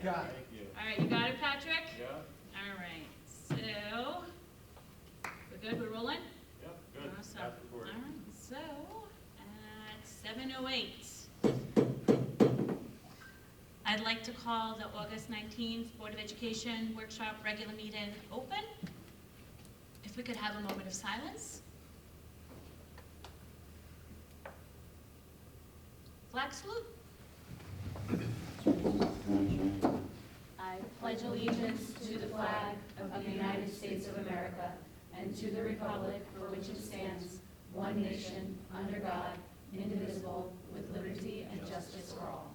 Got it. Thank you. All right, you got it, Patrick? Yeah, All right, so, we're good, we're rolling? yep, good. Awesome. Got the All recording. right, so, at 7:08, I'd like to call the August 19th Board of Education Workshop regular meeting open. If we could have a moment of silence. Flag salute. I pledge allegiance to the flag of the United States of America and to the republic for which it stands, one nation, under God, indivisible, with liberty and justice for all.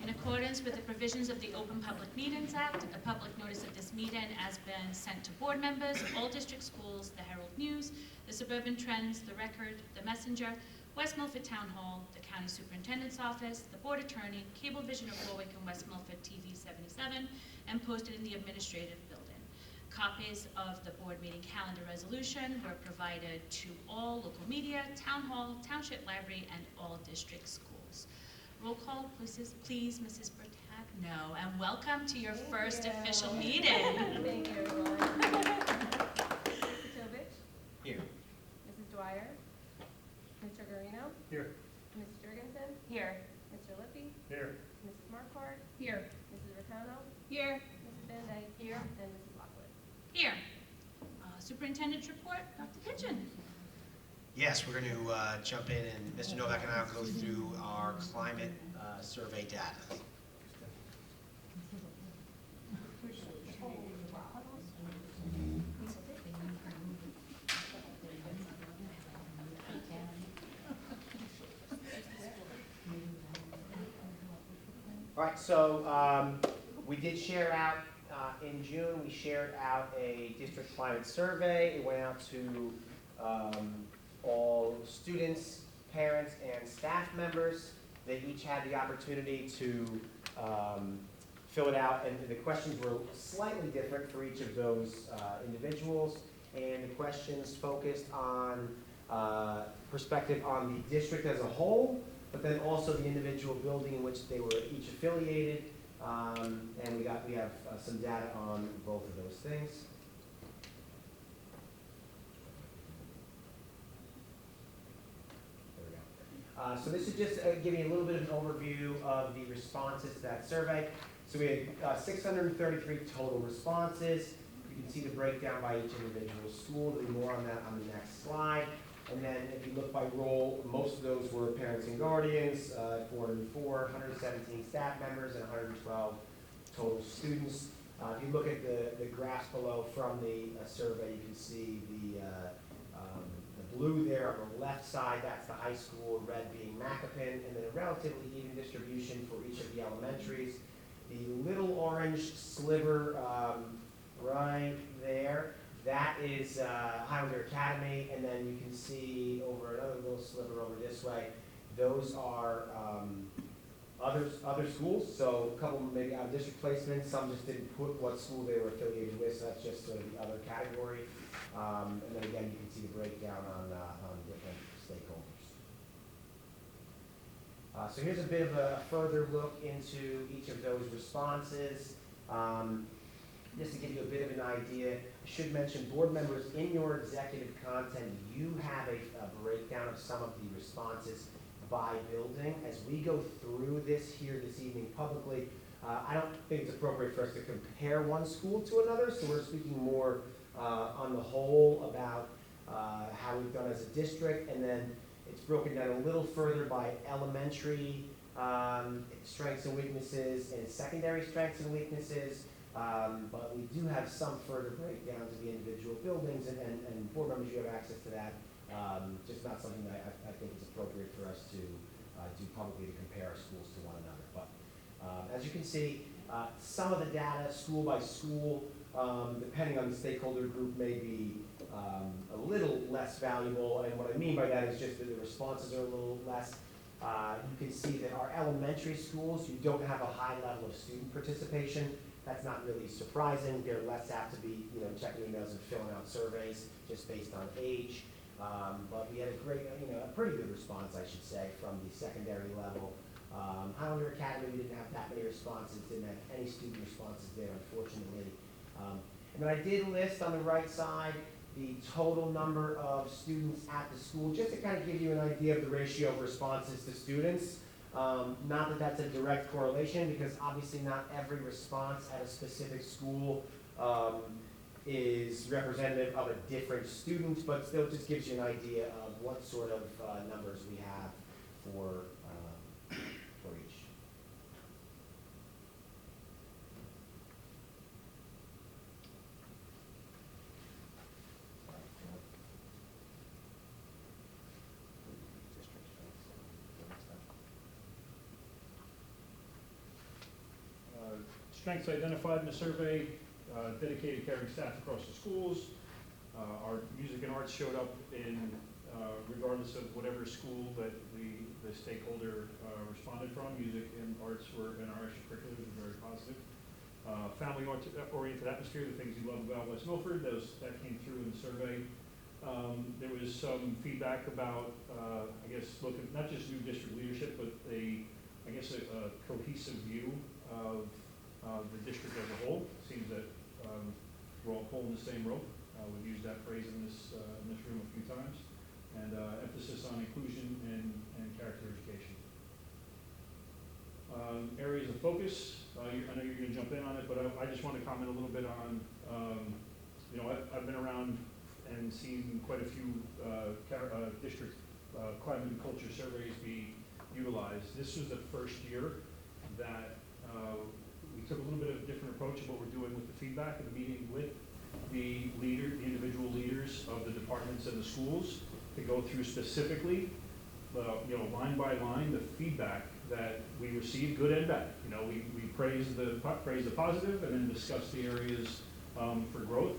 In accordance with the provisions of the Open Public Meetings Act, a public notice of this meeting has been sent to board members, all district schools, the Herald News, the Suburban Trends, the Record, the Messenger, West Milford Town Hall, the County Superintendent's Office, the Board Attorney, Cablevision of Warwick and West Milford TV 77, and posted in the Administrative Building. Copies of the board meeting calendar resolution were provided to all local media, Town Hall, Township Library, and all district schools. Roll call, please, Mrs. Bertagno, and welcome to your first official meeting. Thank you, everyone. Mr. Tovich, Here. Mrs. Dwyer, Mr. Garino, Here. Mrs. Jurgensen, Here. Mr. Lippy, Here. Mrs. Marquardt, Here. Mrs. Rotano, Here. Mrs. Van Dyke, here, and Mrs. Lockwood. Here. Superintendent's report, Dr. Kitchen. Yes, we're going to jump in, and Mr. Novak and I will go through our climate survey data. All right, so we did share out in June, we shared out a district climate survey. It went out to all students, parents, and staff members. They each had the opportunity to fill it out, and the questions were slightly different for each of those individuals, and the questions focused on perspective on the district as a whole, but then also the individual building in which they were each affiliated, and we have some data on both of those things. So this is just giving you a little bit of an overview of the responses to that survey. So we had 633 total responses. You can see the breakdown by each individual school. There'll be more on that on the next slide. And then if you look by role, most of those were parents and guardians, 404, 117 staff members, and 112 total students. If you look at the graphs below from the survey, you can see the blue there on the left side, that's the high school, red being Macoupin, and then a relatively even distribution for each of the elementaries. The little orange sliver right there, that is Highlander Academy, and then you can see over another little sliver over this way, those are other schools, so a couple maybe out of district placements, some just didn't put what school they were affiliated with, so that's just sort of the other category. And then again, you can see the breakdown on different stakeholders. So here's a bit of a further look into each of those responses. Just to give you a bit of an idea, I should mention, board members, in your executive content, you have a breakdown of some of the responses by building. As we go through this here this evening publicly, I don't think it's appropriate for us to compare one school to another, so we're speaking more on the whole about how we've done as a district, and then it's broken down a little further by elementary strengths and weaknesses and secondary strengths and weaknesses, but we do have some further breakdown to the individual buildings, and board members, you have access to that. Just not something that I think is appropriate for us to do publicly to compare our schools to one another. But as you can see, some of the data, school by school, depending on the stakeholder group, may be a little less valuable. And what I mean by that is just that the responses are a little less. You can see that our elementary schools, you don't have a high level of student participation. That's not really surprising. They're less apt to be, checking emails and filling out surveys just based on age. But we had a great, a pretty good response, I should say, from the secondary level. Highlander Academy, we didn't have that many responses, didn't have any student responses there, unfortunately. And then I did list on the right side the total number of students at the school, just to kind of give you an idea of the ratio of responses to students. Not that that's a direct correlation, because obviously not every response at a specific school is representative of a different student, but still just gives you an idea of what sort of numbers we have for each. Strengths identified in the survey, dedicated caring staff across the schools. Our music and arts showed up in regardless of whatever school that the stakeholder responded from. Music and arts were in our extracurriculars were very positive. Family-oriented atmosphere, the things you love about West Milford, that came through in the survey. There was some feedback about, I guess, looking not just new district leadership, but a cohesive view of the district as a whole. It seems that we're all pulling the same rope. We've used that phrase in this room a few times. And emphasis on inclusion and character education. Areas of focus, I know you're going to jump in on it, but I just want to comment a little bit on, I've been around and seen quite a few district climate and culture surveys be utilized. This was the first year that we took a little bit of a different approach of what we're doing with the feedback and the meeting with the individual leaders of the departments and the schools to go through specifically, line by line, the feedback that we received, good and bad. We praise the positive and then discuss the areas for growth.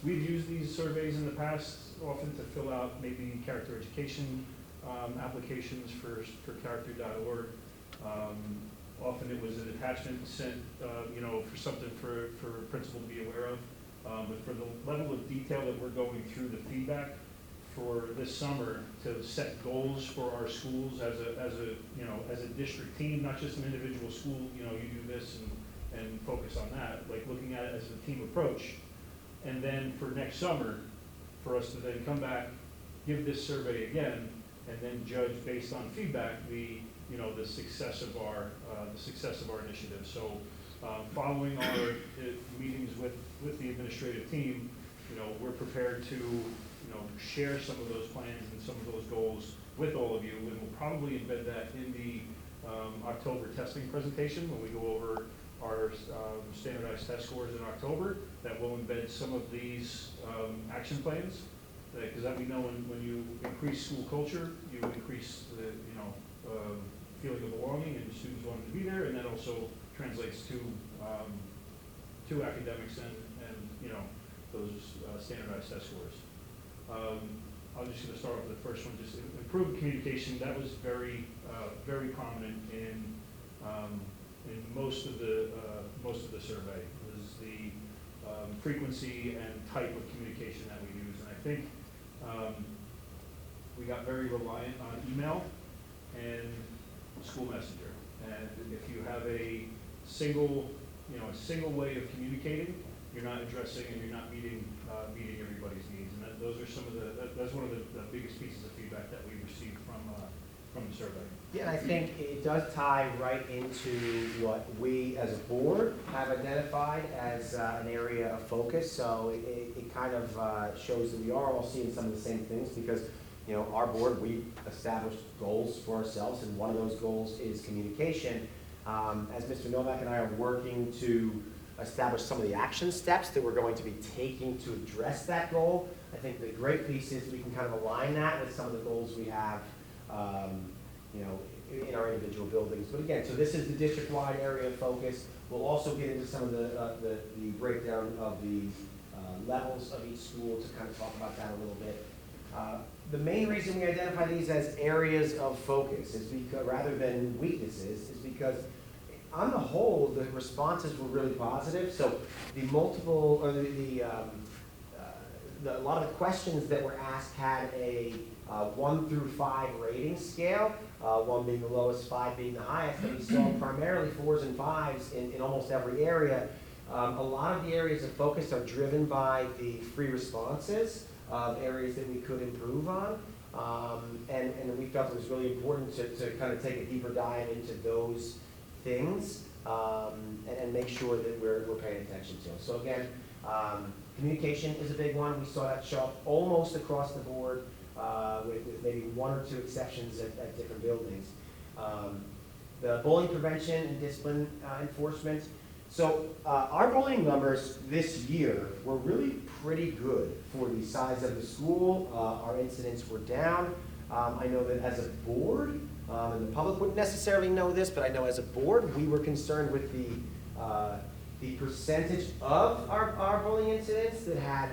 We've used these surveys in the past often to fill out maybe character education applications for character.org. Often it was an attachment sent, for something for a principal to be aware of. But for the level of detail that we're going through the feedback for this summer to set goals for our schools as a district team, not just an individual school, you do this and focus on that, like looking at it as a team approach. And then for next summer, for us to then come back, give this survey again, and then judge based on feedback the success of our initiative. So following our meetings with the administrative team, we're prepared to share some of those plans and some of those goals with all of you, and we'll probably embed that in the October testing presentation when we go over our standardized test scores in October. That will embed some of these action plans, because that we know when you increase school culture, you increase the feeling of belonging and students wanting to be there, and that also translates to academics and those standardized test scores. I'm just going to start with the first one, just improved communication. That was very prominent in most of the survey. It was the frequency and type of communication that we use, and I think we got very reliant on email and school messenger. And if you have a single way of communicating, you're not addressing and you're not meeting everybody's needs. And that's one of the biggest pieces of feedback that we received from the survey. Yeah, and I think it does tie right into what we as a board have identified as an area of focus. So it kind of shows that we are all seeing some of the same things, because our board, we established goals for ourselves, and one of those goals is communication. As Mr. Novak and I are working to establish some of the action steps that we're going to be taking to address that goal, I think the great piece is we can kind of align that with some of the goals we have in our individual buildings. But again, so this is the district-wide area of focus. We'll also get into some of the breakdown of the levels of each school to kind of talk about that a little bit. The main reason we identify these as areas of focus is because, rather than weaknesses, is because on the whole, the responses were really positive. So the a lot of the questions that were asked had a 1 through 5 rating scale, 1 being the lowest, 5 being the highest, and we saw primarily 4s and 5s in almost every area. A lot of the areas of focus are driven by the free responses of areas that we could improve on. And we felt it was really important to kind of take a deeper dive into those things and make sure that we're paying attention to them. So again, communication is a big one. We saw that show up almost across the board with maybe 1 or 2 exceptions at different buildings. The bullying prevention and discipline enforcement. So our bullying numbers this year were really pretty good for the size of the school. Our incidents were down. I know that as a board, and the public wouldn't necessarily know this, but I know as a board, we were concerned with the percentage of our bullying incidents that had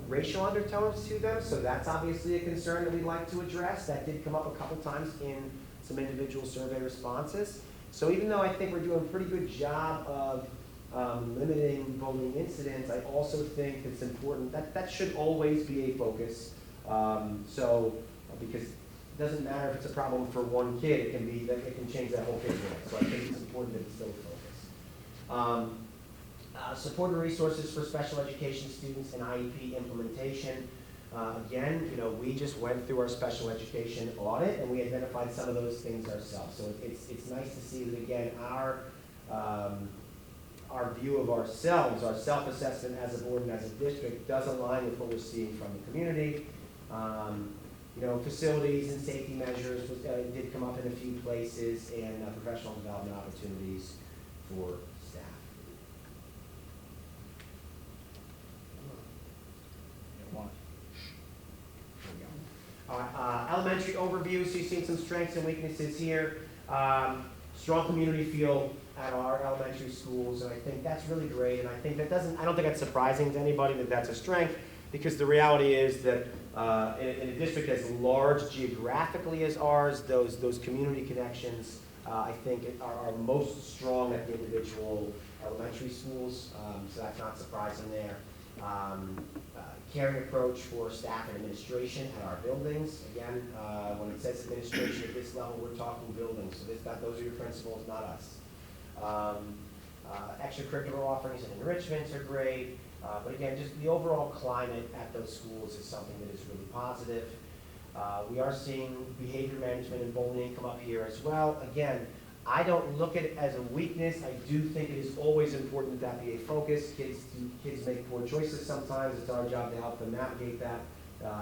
racial undertones to them. So that's obviously a concern that we'd like to address. That did come up a couple times in some individual survey responses. So even though I think we're doing a pretty good job of limiting bullying incidents, I also think it's important that should always be a focus. Because it doesn't matter if it's a problem for one kid, it can change that whole kid's life. So I think it's important that it's still a focus. Support and resources for special education students and IEP implementation. Again, we just went through our special education audit and we identified some of those things ourselves. So it's nice to see that again our view of ourselves, our self-assessment as a board and as a district does align with what we're seeing from the community. Facilities and safety measures did come up in a few places, and professional development opportunities for staff. All right, elementary overview, so you've seen some strengths and weaknesses here. Strong community feel at our elementary schools, and I think that's really great, and I think I don't think that's surprising to anybody that that's a strength, because the reality is that in a district as large geographically as ours, those community connections, I think are most strong at the individual elementary schools, so that's not surprising there. Caring approach for staff and administration at our buildings. Again, when it says administration at this level, we're talking buildings, so those are your principals, not us. Extracurricular offerings and enrichments are great. But again, just the overall climate at those schools is something that is really positive. We are seeing behavior management and bullying come up here as well. Again, I don't look at it as a weakness. I do think it is always important that be a focus. Kids make poor choices sometimes. It's our job to help them navigate that,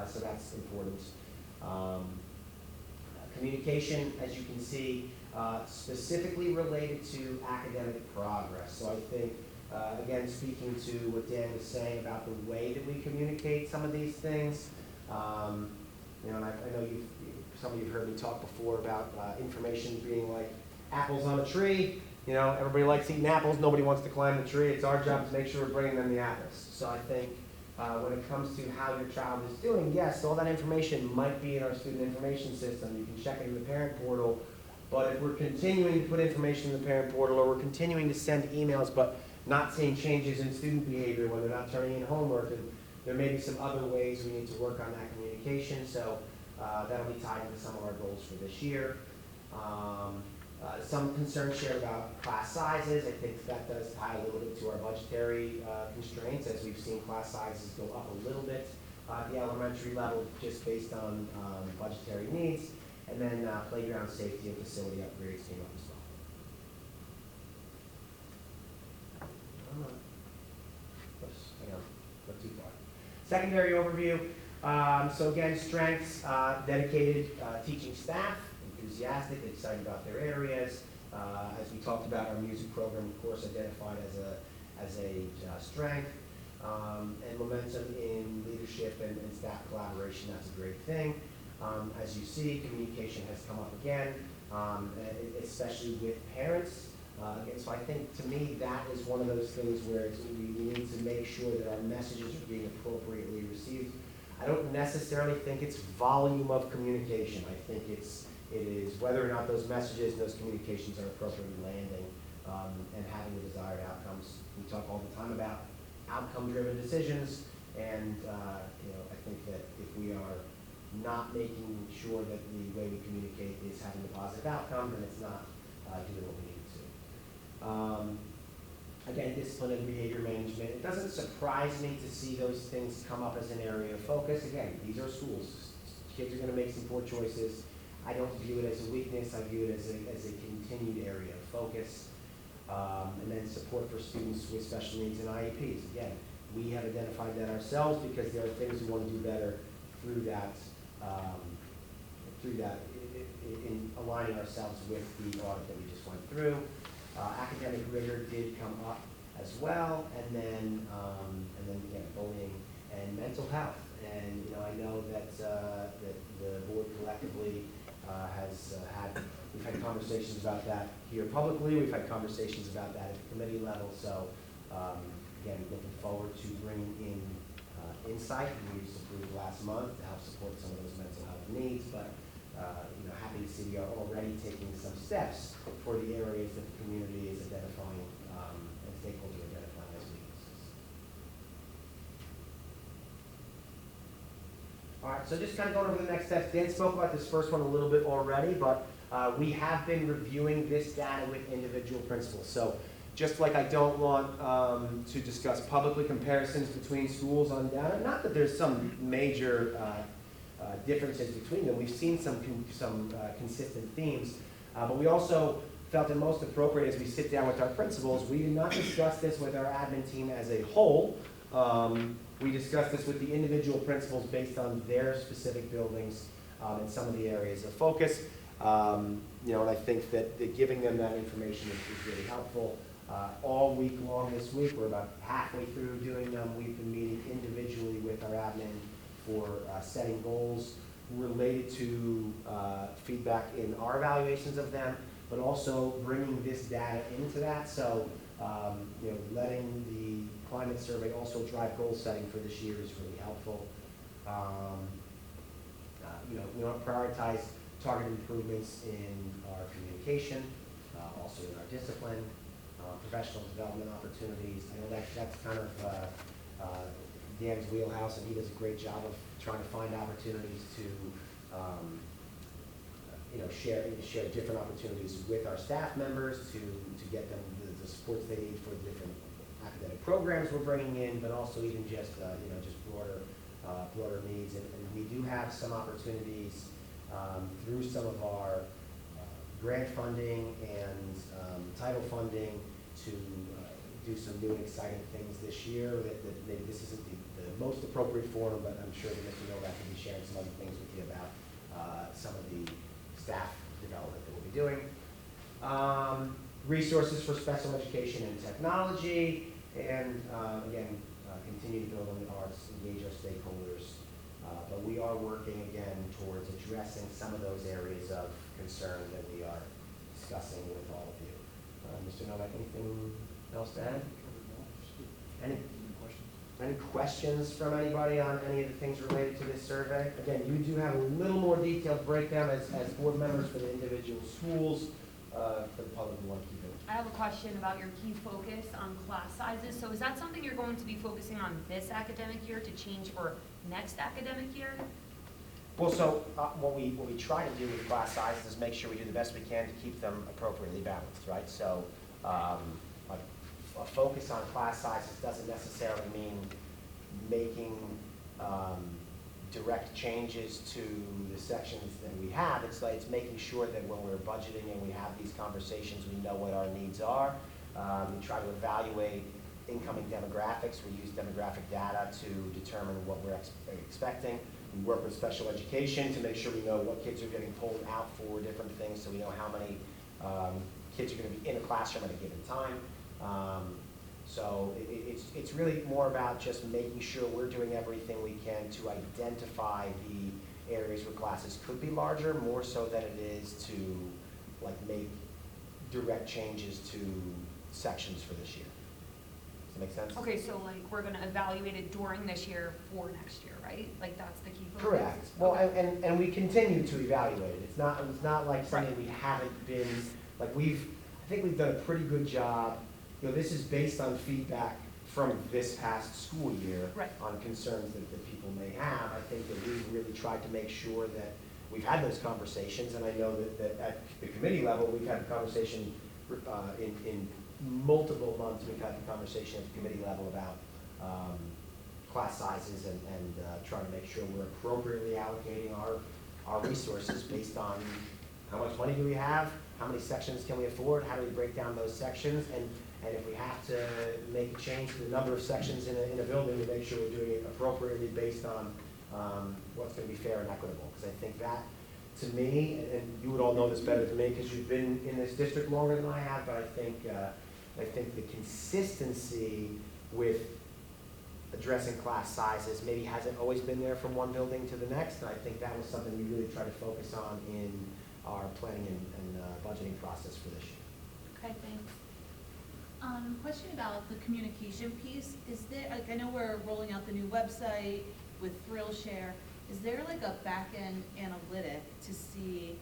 so that's important. Communication, as you can see, specifically related to academic progress. So I think again, speaking to what Dan was saying about the way that we communicate some of these things, and I know some of you have heard me talk before about information being like apples on a tree. Everybody likes eating apples. Nobody wants to climb the tree. It's our job to make sure we're bringing them the apples. So I think when it comes to how your child is doing, yes, all that information might be in our student information system. You can check it in the parent portal. But if we're continuing to put information in the parent portal, or we're continuing to send emails, but not seeing changes in student behavior when they're not turning in homework, and there may be some other ways we need to work on that communication. So that'll be tied into some of our goals for this year. Some concerns shared about class sizes. I think that does tie a little bit to our budgetary constraints, as we've seen class sizes go up a little bit at the elementary level, just based on budgetary needs. And then playground safety and facility upgrades came up as well. Oops, hang on, went too far. Secondary overview. So again, strengths, dedicated teaching staff, enthusiastic, excited about their areas. As we talked about, our music program, of course, identified as a strength. And momentum in leadership and staff collaboration, that's a great thing. As you see, communication has come up again, especially with parents. So I think, to me, that is one of those things where we need to make sure that our messages are being appropriately received. I don't necessarily think it's volume of communication. I think it is whether or not those messages and those communications are appropriately landing and having the desired outcomes. We talk all the time about outcome-driven decisions, and I think that if we are not making sure that the way we communicate is having a positive outcome, and it's not doing what we need to. Again, discipline and behavior management. It doesn't surprise me to see those things come up as an area of focus. Again, these are schools. Kids are going to make some poor choices. I don't view it as a weakness. I view it as a continued area of focus. And then support for students with special needs and IEPs. Again, we have identified that ourselves because there are things we want to do better through that, in aligning ourselves with the audit that we just went through. Academic rigor did come up as well, and then again, bullying and mental health. And I know that that the board collectively we've had conversations about that here publicly. We've had conversations about that at the committee level. So again, looking forward to bringing in insight we just approved last month to help support some of those mental health needs. But happy to see we are already taking some steps for the areas that the community is identifying and stakeholders are identifying as weaknesses. All right, so just kind of going over the next steps. Dan spoke about this first one a little bit already, but we have been reviewing this data with individual principals. So just like I don't want to discuss publicly comparisons between schools on data, not that there's some major differences between them. We've seen some consistent themes, but we also felt it most appropriate as we sit down with our principals. We did not discuss this with our admin team as a whole. We discussed this with the individual principals based on their specific buildings and some of the areas of focus. And I think that giving them that information is really helpful. All week long this week, we're about halfway through doing them. We've been meeting individually with our admin for setting goals related to feedback in our evaluations of them, but also bringing this data into that. So, letting the climate survey also drive goal setting for this year is really helpful. We want to prioritize targeted improvements in our communication, also in our discipline, professional development opportunities. I know that's kind of Dan's wheelhouse, and he does a great job of trying to find opportunities to share different opportunities with our staff members to get them the supports they need for the different academic programs we're bringing in, but also even just broader needs. And we do have some opportunities through some of our grant funding and title funding to do some new and exciting things this year. That maybe this isn't the most appropriate forum, but I'm sure that Mr. Novak can be sharing some other things with you about some of the staff development that we'll be doing. Resources for special education and technology, and again, continue to build on the arts, engage our stakeholders. But we are working again towards addressing some of those areas of concern that we are discussing with all of you. Mr. Novak, anything else to add? Any questions from anybody on any of the things related to this survey? Again, you do have a little more detailed breakdown as board members for the individual schools. For the public, we want to keep it. I have a question about your key focus on class sizes. So is that something you're going to be focusing on this academic year to change for next academic year? Well, so what we try to do with class sizes is make sure we do the best we can to keep them appropriately balanced, right? So a focus on class sizes doesn't necessarily mean making direct changes to the sections that we have. It's making sure that when we're budgeting and we have these conversations, we know what our needs are. We try to evaluate incoming demographics. We use demographic data to determine what we're expecting. We work with special education to make sure we know what kids are getting pulled out for different things, so we know how many kids are going to be in a classroom at a given time. So it's really more about just making sure we're doing everything we can to identify the areas where classes could be larger, more so than it is to make direct changes to sections for this year. Does that make sense? Okay, so we're going to evaluate it during this year for next year, right? That's the key focus? Correct. Well, okay. and we continue to evaluate it. It's not like something we haven't been, I think we've done a pretty good job. This is based on feedback from this past school year Right. on concerns that people may have. I think that we've really tried to make sure that we've had those conversations, and I know that at the committee level, we've had the conversation in multiple months, we've had the conversation at the committee level about class sizes and trying to make sure we're appropriately allocating our resources based on how much money do we have, how many sections can we afford, how do we break down those sections, and if we have to make a change to the number of sections in a building, we make sure we're doing it appropriately based on what's going to be fair and equitable. Because I think that, to me, and you would all know this better than me because you've been in this district longer than I have, but I think the consistency with addressing class sizes maybe hasn't always been there from one building to the next, and I think that was something we really tried to focus on in our planning and budgeting process for this year. Okay, thanks. Question about the communication piece. Is there, like, I know we're rolling out the new website with ThrillShare. Is there like a back-end analytic to see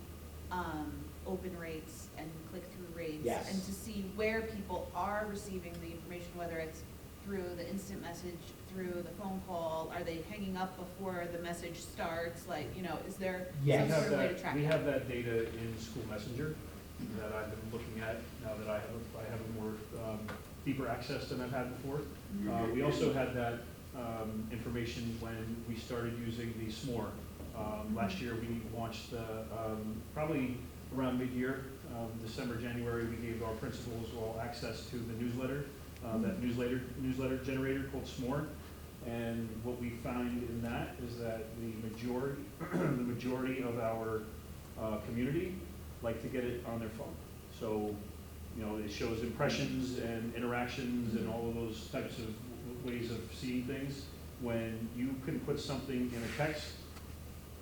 open rates and click-through rates? Yes. And to see where people are receiving the information, whether it's through the instant message, through the phone call? Are they hanging up before the message starts? Like, you know, is there Yes. some sort of way to track We that? have that data in School Messenger that I've been looking at now that I have a more deeper access than I've had before. We also had that information when we started using the SMORE. Last year we launched probably around mid-year, December, January, we gave our principals all access to the newsletter, that newsletter generator called SMORE. And what we find in that is that the majority of our community like to get it on their phone. So, you know, it shows impressions and interactions and all of those types of ways of seeing things. When you can put something in a text,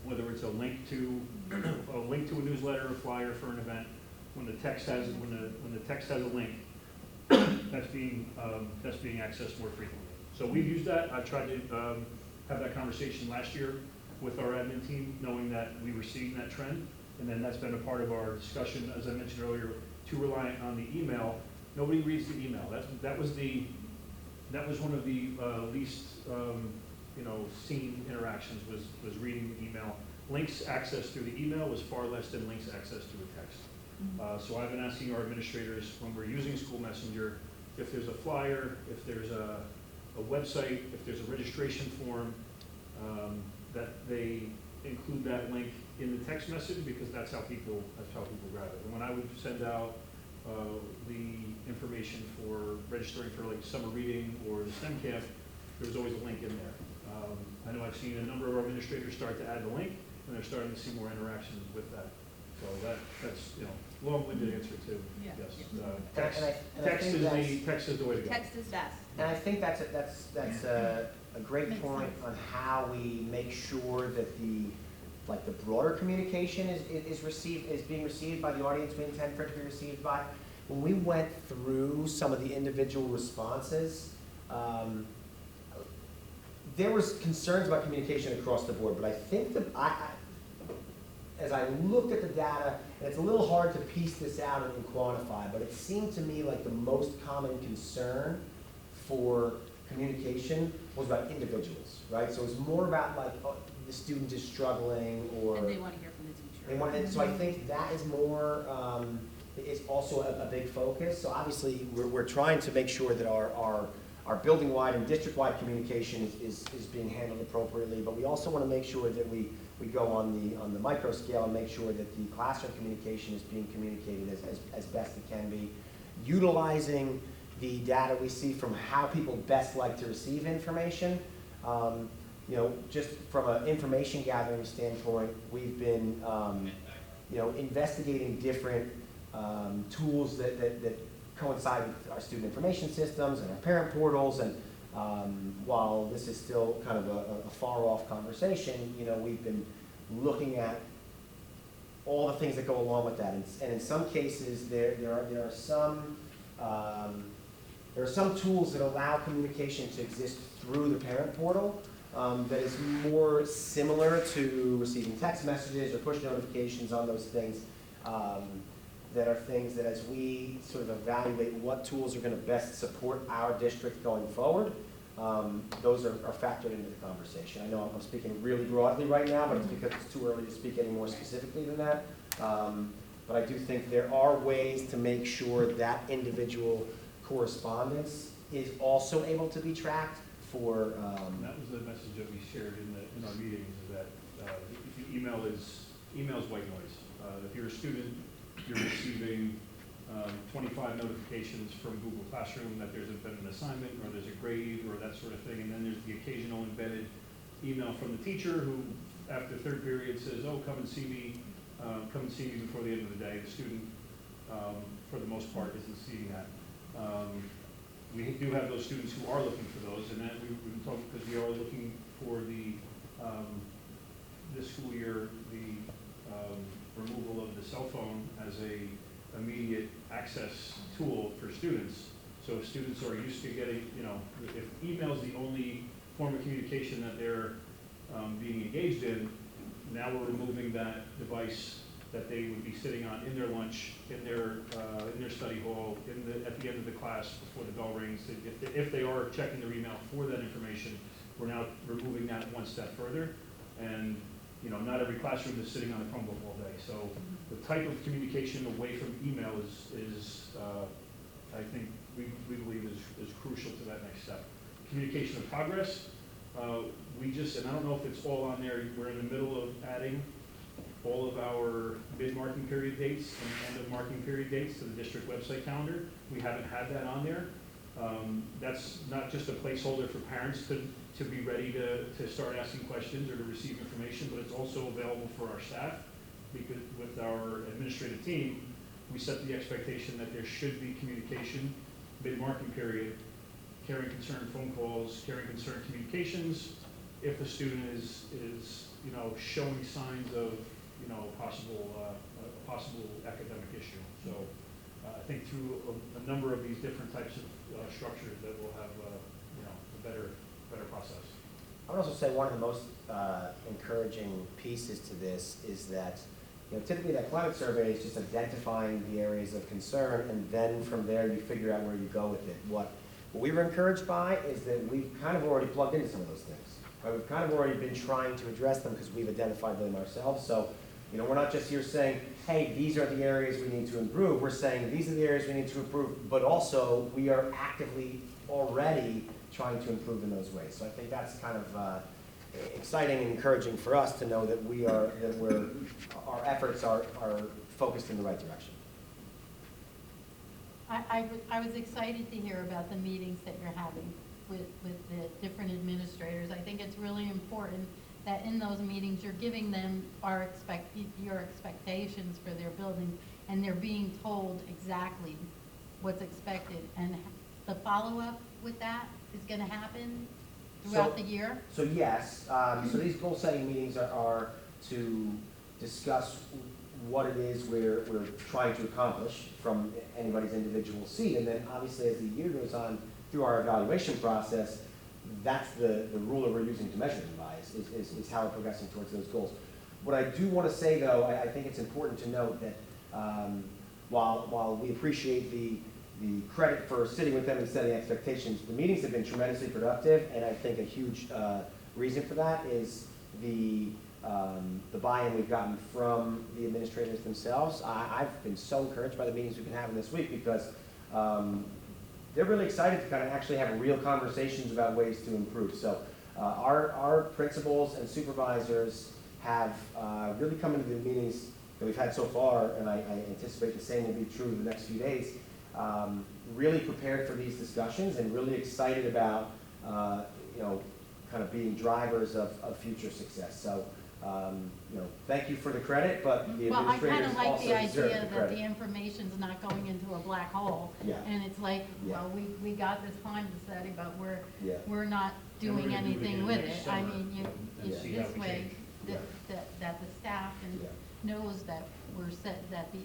whether it's a link to a newsletter, a flyer for an event, when the text has a link, that's being accessed more frequently. So we've used that. I tried to have that conversation last year with our admin team, knowing that we were seeing that trend, and then that's been a part of our discussion, as I mentioned earlier, too reliant on the email. Nobody reads the email. That was one of the least seen interactions was reading the email. Links access through the email was far less than links access to a text. So I've been asking our administrators when we're using School Messenger, if there's a flyer, if there's a website, if there's a registration form, that they include that link in the text message, because that's how people grab it. And when I would send out the information for registering for like summer reading or the STEM camp, there was always a link in there. I know I've seen a number of our administrators start to add the link, and they're starting to see more interactions with that. So that's long-winded answer to Yeah. yes. And I think Text is the way to go. Text is best. And I think that's a great Makes point sense. on how we make sure that the broader communication is being received by the audience we intend for it to be received by. When we went through some of the individual responses, there was concerns about communication across the board, but I think as I looked at the data, and it's a little hard to piece this out and quantify, but it seemed to me like the most common concern for communication was about individuals, right? So it was more about like, oh, the student is struggling, or And they want to hear from the teacher. they want. So I think that is more. Is also a big focus. So obviously, we're trying to make sure that our building-wide and district-wide communication is being handled appropriately, but we also want to make sure that we go on the micro scale and make sure that the classroom communication is being communicated as best it can be, utilizing the data we see from how people best like to receive information. Just from an information gathering standpoint, we've been investigating different tools that coincide with our student information systems and our parent portals, and while this is still kind of a far-off conversation, we've been looking at all the things that go along with that, and in some cases there are some tools that allow communication to exist through the parent portal that is more similar to receiving text messages or push notifications on those things. that are things that as we sort of evaluate what tools are going to best support our district going forward, those are factored into the conversation. I know I'm speaking really broadly right now, but it's because it's too early to speak any more specifically than that. But I do think there are ways to make sure that individual correspondence is also able to be tracked for. That was the message that we shared in our meetings, is that if you email's white noise. If you're a student, you're receiving 25 notifications from Google Classroom that there's been an assignment or there's a grade or that sort of thing, and then there's the occasional embedded email from the teacher who, after third period, says, "Oh, come and see me before the end of the day." The student, for the most part, isn't seeing that. We do have those students who are looking for those, and that we've been talking, because we are looking for this school year, the removal of the cell phone as a immediate access tool for students. So if students are used to getting, if email is the only form of communication that they're being engaged in, now we're removing that device that they would be sitting on in their lunch, in their study hall, at the end of the class before the bell rings. If they are checking their email for that information, we're now removing that one step further. And not every classroom is sitting on a Chromebook all day. So the type of communication away from email is I think we believe is crucial to that next step. Communication of progress, and I don't know if it's all on there, we're in the middle of adding all of our mid-marking period dates and end of marking period dates to the district website calendar. We haven't had that on there. That's not just a placeholder for parents to be ready to start asking questions or to receive information, but it's also available for our staff, because with our administrative team, we set the expectation that there should be communication mid-marking period, caring concern phone calls, caring concern communications, if a student is showing signs of a possible academic issue. So I think through a number of these different types of structures that we'll have a better process. I would also say one of the most encouraging pieces to this is that typically that climate survey is just identifying the areas of concern, and then from there you figure out where you go with it. What we were encouraged by is that we've kind of already plugged into some of those things. Right? We've kind of already been trying to address them because we've identified them ourselves. So we're not just here saying, hey, these are the areas we need to improve. We're saying these are the areas we need to improve, but also we are actively already trying to improve in those ways. So I think that's kind of exciting and encouraging for us to know that our efforts are focused in the right direction. I was excited to hear about the meetings that you're having with the different administrators. I think it's really important that in those meetings you're giving them your expectations for their building, and they're being told exactly what's expected. And the follow-up with that is going to happen throughout the year? So yes, so these goal-setting meetings are to discuss what it is we're trying to accomplish from anybody's individual seat, and then obviously as the year goes on through our evaluation process, that's the ruler we're using to measure them by, is how we're progressing towards those goals. What I do want to say, though, I think it's important to note that while we appreciate the credit for sitting with them and setting expectations, the meetings have been tremendously productive, and I think a huge reason for that is the buy-in we've gotten from the administrators themselves. I've been so encouraged by the meetings we've been having this week, because they're really excited to kind of actually have real conversations about ways to improve. So our principals and supervisors have really come into the meetings that we've had so far, and I anticipate the same will be true in the next few days, really prepared for these discussions and really excited about kind of being drivers of future success. So thank you for the credit, but the Well, I kind administrators of like also the deserve idea the that credit. the information's not going into a black hole. Yeah. And it's like, Yeah. well, we got this time to study, but Yeah. we're not And we're doing gonna do it anything again with next it. I summer mean, and see how this we way, change. that the staff knows that that the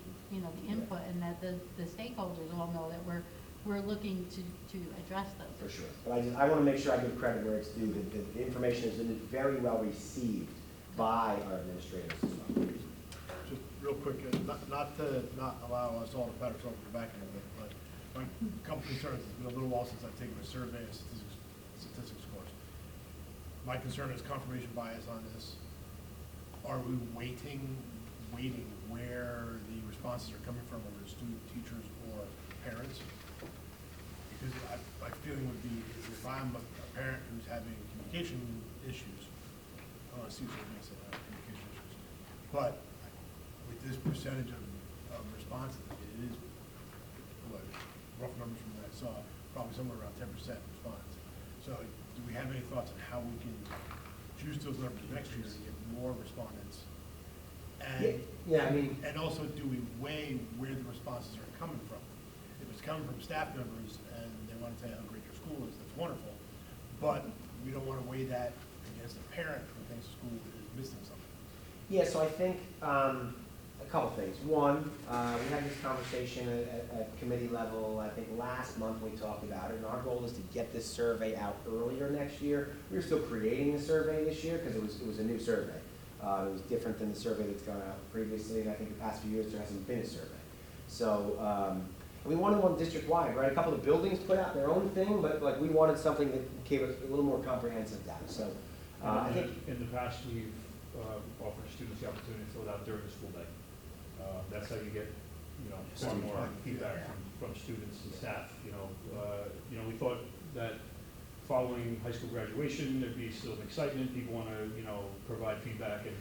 input, and that the stakeholders all know that we're looking to address those. For sure. But I want to make sure I give credit where it's due. The information has been very well received by our administrators as well. Just real quick, not to not allow us all to pat ourselves on the back a little bit, but my company concerns, it's been a little while since I've taken a survey and statistics course. My concern is confirmation bias on this. Are we waiting where the responses are coming from, whether it's student, teachers, or parents? Because my feeling would be, if I'm a parent who's having communication issues, I want to see what you're going to say about communication issues, but with this percentage of responses, it is, what, rough numbers from what I saw, probably somewhere around 10% response. So do we have any thoughts on how we can juice those numbers next year to get more respondents? And, Yeah, I mean, and also, do we weigh where the responses are coming from? If it's coming from staff members and they want to tell you how great your school is, that's wonderful. But we don't want to weigh that against a parent who thinks the school is missing something. yeah, so I think a couple things. One, we had this conversation at committee level, I think last month we talked about it, and our goal is to get this survey out earlier next year. We were still creating the survey this year because it was a new survey. It was different than the survey that's gone out previously, and I think the past few years there hasn't been a survey. So, we wanted one district-wide, right? A couple of buildings put out their own thing, but like we wanted something that gave us a little more comprehensive data. So, I think In the past, we've offered students the opportunity to fill it out during the school day. That's how you get, far more feedback from students and staff, we thought that following high school graduation, there'd be still excitement, people want to, provide feedback, and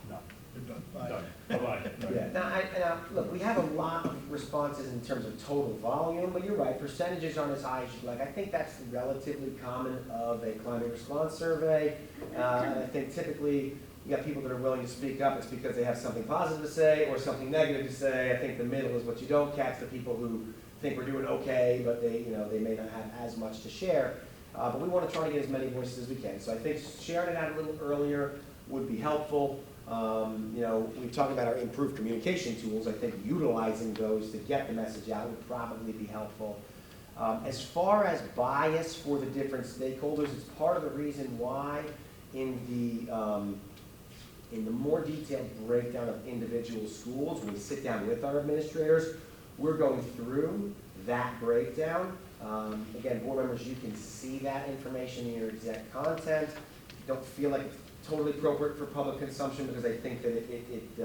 no. They're done. Bye. Done. Bye-bye. yeah. Now, look, we have a lot of responses in terms of total volume, but you're right, percentages aren't as high as you'd like. I think that's relatively common of a climate response survey. And I think typically you got people that are willing to speak up. It's because they have something positive to say or something negative to say. I think the middle is what you don't catch, the people who think we're doing okay, but they may not have as much to share. But we want to try to get as many voices as we can. So I think sharing it out a little earlier would be helpful. We've talked about our improved communication tools. I think utilizing those to get the message out would probably be helpful. As far as bias for the different stakeholders, it's part of the reason why in the more detailed breakdown of individual schools, when we sit down with our administrators, we're going through that breakdown. Again, board members, you can see that information in your exec content. Don't feel like it's totally appropriate for public consumption because I think that it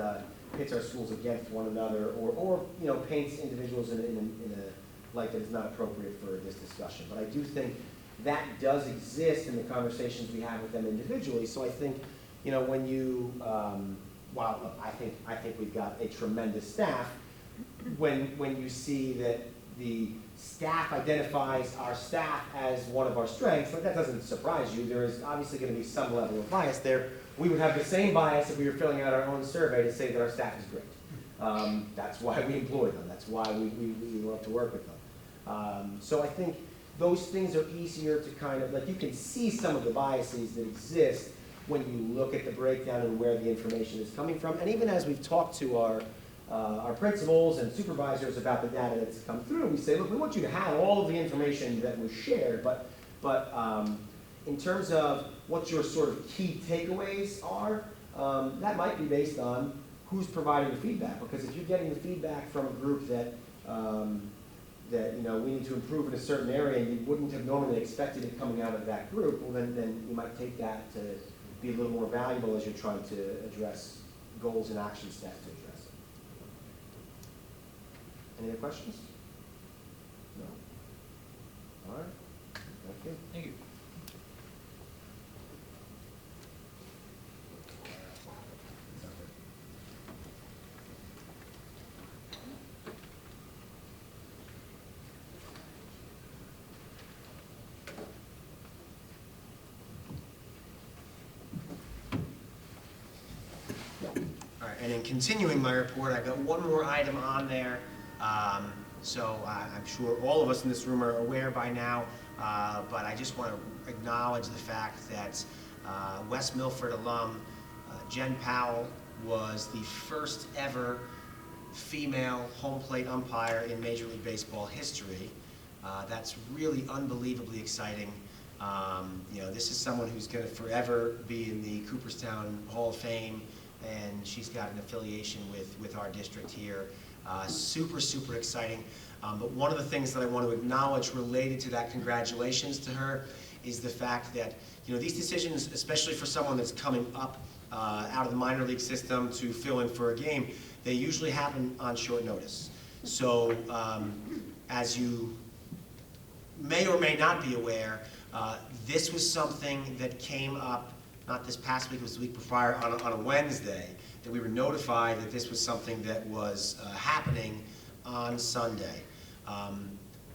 pits our schools against one another or paints individuals in a light that is not appropriate for this discussion. But I do think that does exist in the conversations we have with them individually. So I think, when you, while I think we've got a tremendous staff, when you see that the staff identifies our staff as one of our strengths, but that doesn't surprise you. There is obviously going to be some level of bias there. We would have the same bias if we were filling out our own survey to say that our staff is great. That's why we employ them. That's why we love to work with them. So I think those things are easier to kind of, like you can see some of the biases that exist when you look at the breakdown and where the information is coming from. And even as we've talked to our principals and supervisors about the data that's come through, we say, look, we want you to have all of the information that was shared, but in terms of what your sort of key takeaways are, that might be based on who's providing the feedback. Because if you're getting the feedback from a group that we need to improve in a certain area and you wouldn't have normally expected it coming out of that group, well then you might take that to be a little more valuable as you're trying to address goals and action steps to address it. Any other questions? No? All right. Thank you. Thank you. All right, and in continuing my report, I've got one more item on there. So I'm sure all of us in this room are aware by now, but I just want to acknowledge the fact that West Milford alum Jen Powell was the first ever female home plate umpire in Major League Baseball history. That's really unbelievably exciting. This is someone who's going to forever be in the Cooperstown Hall of Fame and she's got an affiliation with our district here. Super, super exciting. But one of the things that I want to acknowledge related to that congratulations to her is the fact that, these decisions, especially for someone that's coming up out of the minor league system to fill in for a game, they usually happen on short notice. So as you may or may not be aware, this was something that came up, not this past week, it was the week prior, on a Wednesday, that we were notified that this was something that was happening on Sunday.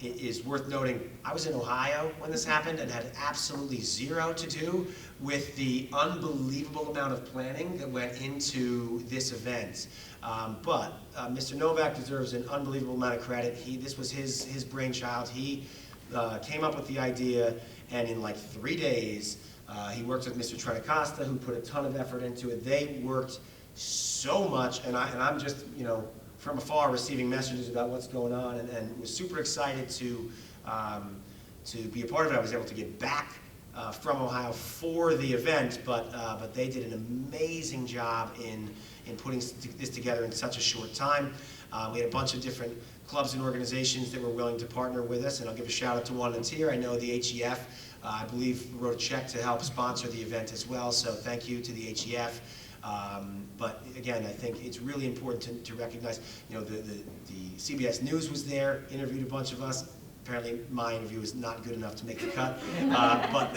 It is worth noting, I was in Ohio when this happened and had absolutely zero to do with the unbelievable amount of planning that went into this event. But Mr. Novak deserves an unbelievable amount of credit. This was his brainchild. He came up with the idea, and in like 3 days, he worked with Mr. Trentacosta, who put a ton of effort into it. They worked so much, and I'm just, from afar receiving messages about what's going on, and was super excited to be a part of it. I was able to get back from Ohio for the event, but they did an amazing job in putting this together in such a short time. We had a bunch of different clubs and organizations that were willing to partner with us, and I'll give a shout out to one that's here. I know the HEF, I believe, wrote a check to help sponsor the event as well, so thank you to the HEF. But again, I think it's really important to recognize, the CBS News was there, interviewed a bunch of us. Apparently my interview was not good enough to make the cut, but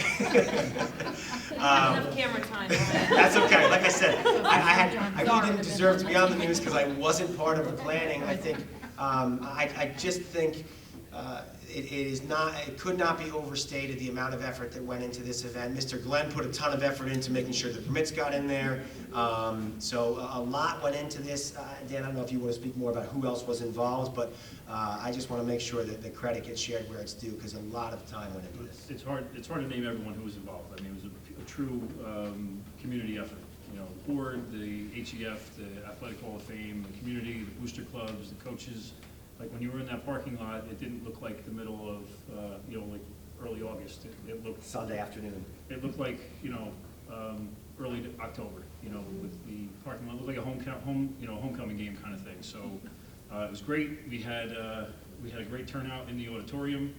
Enough camera time. that's okay. Like I said, I really didn't deserve to be on the news because I wasn't part of the planning. I think, I just think it could not be overstated the amount of effort that went into this event. Mr. Glenn put a ton of effort into making sure the permits got in there. So a lot went into this. Dan, I don't know if you want to speak more about who else was involved, but I just want to make sure that the credit gets shared where it's due, because a lot of time went into this. It's hard to name everyone who was involved. I mean, it was a true community effort. The board, the HEF, the Athletic Hall of Fame, the community, the booster clubs, the coaches. Like when you were in that parking lot, it didn't look like the middle of, like early August. It looked Sunday afternoon. It looked like, early October, with the parking lot. It looked like a homecoming game kind of thing. So it was great. We had a great turnout in the auditorium.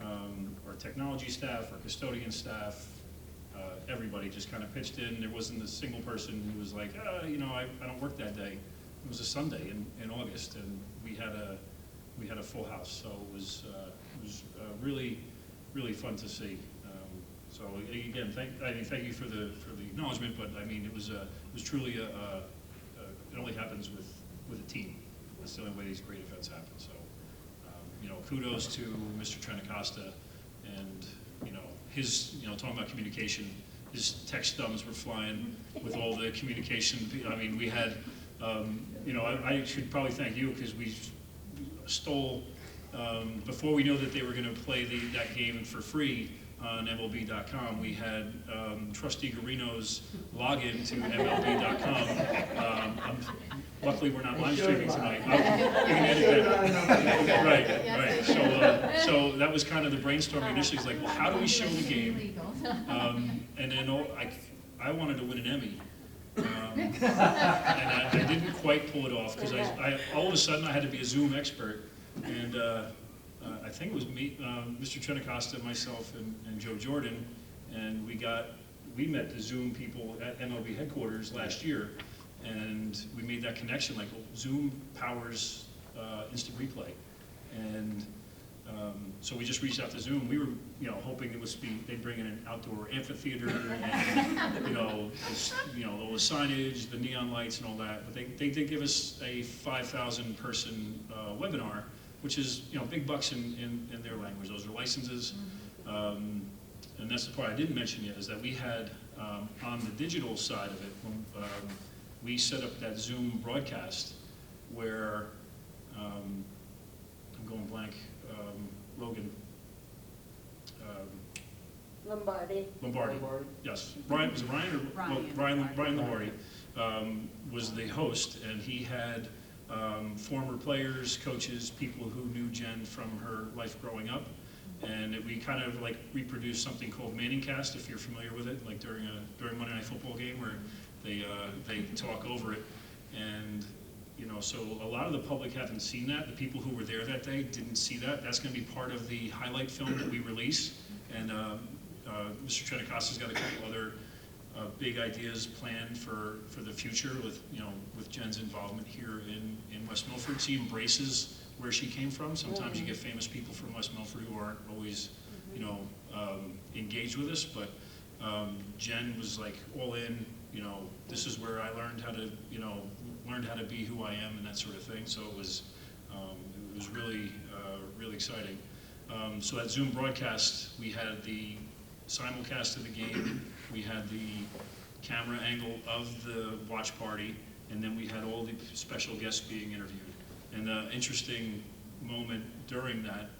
Our technology staff, our custodian staff, everybody just kind of pitched in. There wasn't a single person who was like, I don't work that day. It was a Sunday in August, and we had a full house. So it was really, really fun to see. So again, thank you for the acknowledgement. But I mean, it was truly it only happens with a team. That's the only way these great events happen. So kudos to Mr. Trentacosta, and his talking about communication. His text thumbs were flying with all the communication. I mean, we had. I should probably thank you, because we stole, before we knew that they were going to play that game for free on MLB.com, we had Trustee Garino's login to MLB.com. Luckily, we're not live streaming tonight. We can edit that. Right. So that was kind of the brainstorming initially. It's like, well, how do we show the game? And then I wanted to win an Emmy. And I didn't quite pull it off, because I all of a sudden I had to be a Zoom expert, and I think it was me, Mr. Trentacosta, myself, and Joe Jordan, and we met the Zoom people at MLB headquarters last year, and we made that connection, like, well, Zoom powers instant replay, and so we just reached out to Zoom. We were, hoping they'd bring in an outdoor amphitheater and, all the signage, the neon lights, and all that. But they did give us a 5,000 person webinar, which is, big bucks in their language. Those are licenses. And that's the part I didn't mention yet, is that we had on the digital side of it, we set up that Zoom broadcast where I'm going blank. Logan. Lombardi. Yes. Brian, was it Ryan or Brian Lombardi was the host, and he had former players, coaches, people who knew Jen from her life growing up, and we kind of like reproduced something called Manningcast, if you're familiar with it, like during Monday Night Football game, where They talk over it, and so a lot of the public haven't seen that. The people who were there that day didn't see that. That's going to be part of the highlight film that we release, and Mr. Trenicasa's got a couple other big ideas planned for the future with Jen's involvement here in West Milford. She embraces where she came from. Sometimes you get famous people from West Milford who aren't always engaged with us, but Jen was like all in. This is where I learned how to be who I am and that sort of thing. So it was really really exciting. So at Zoom broadcast, we had the simulcast of the game, we had the camera angle of the watch party, and then we had all the special guests being interviewed. And the interesting moment during that,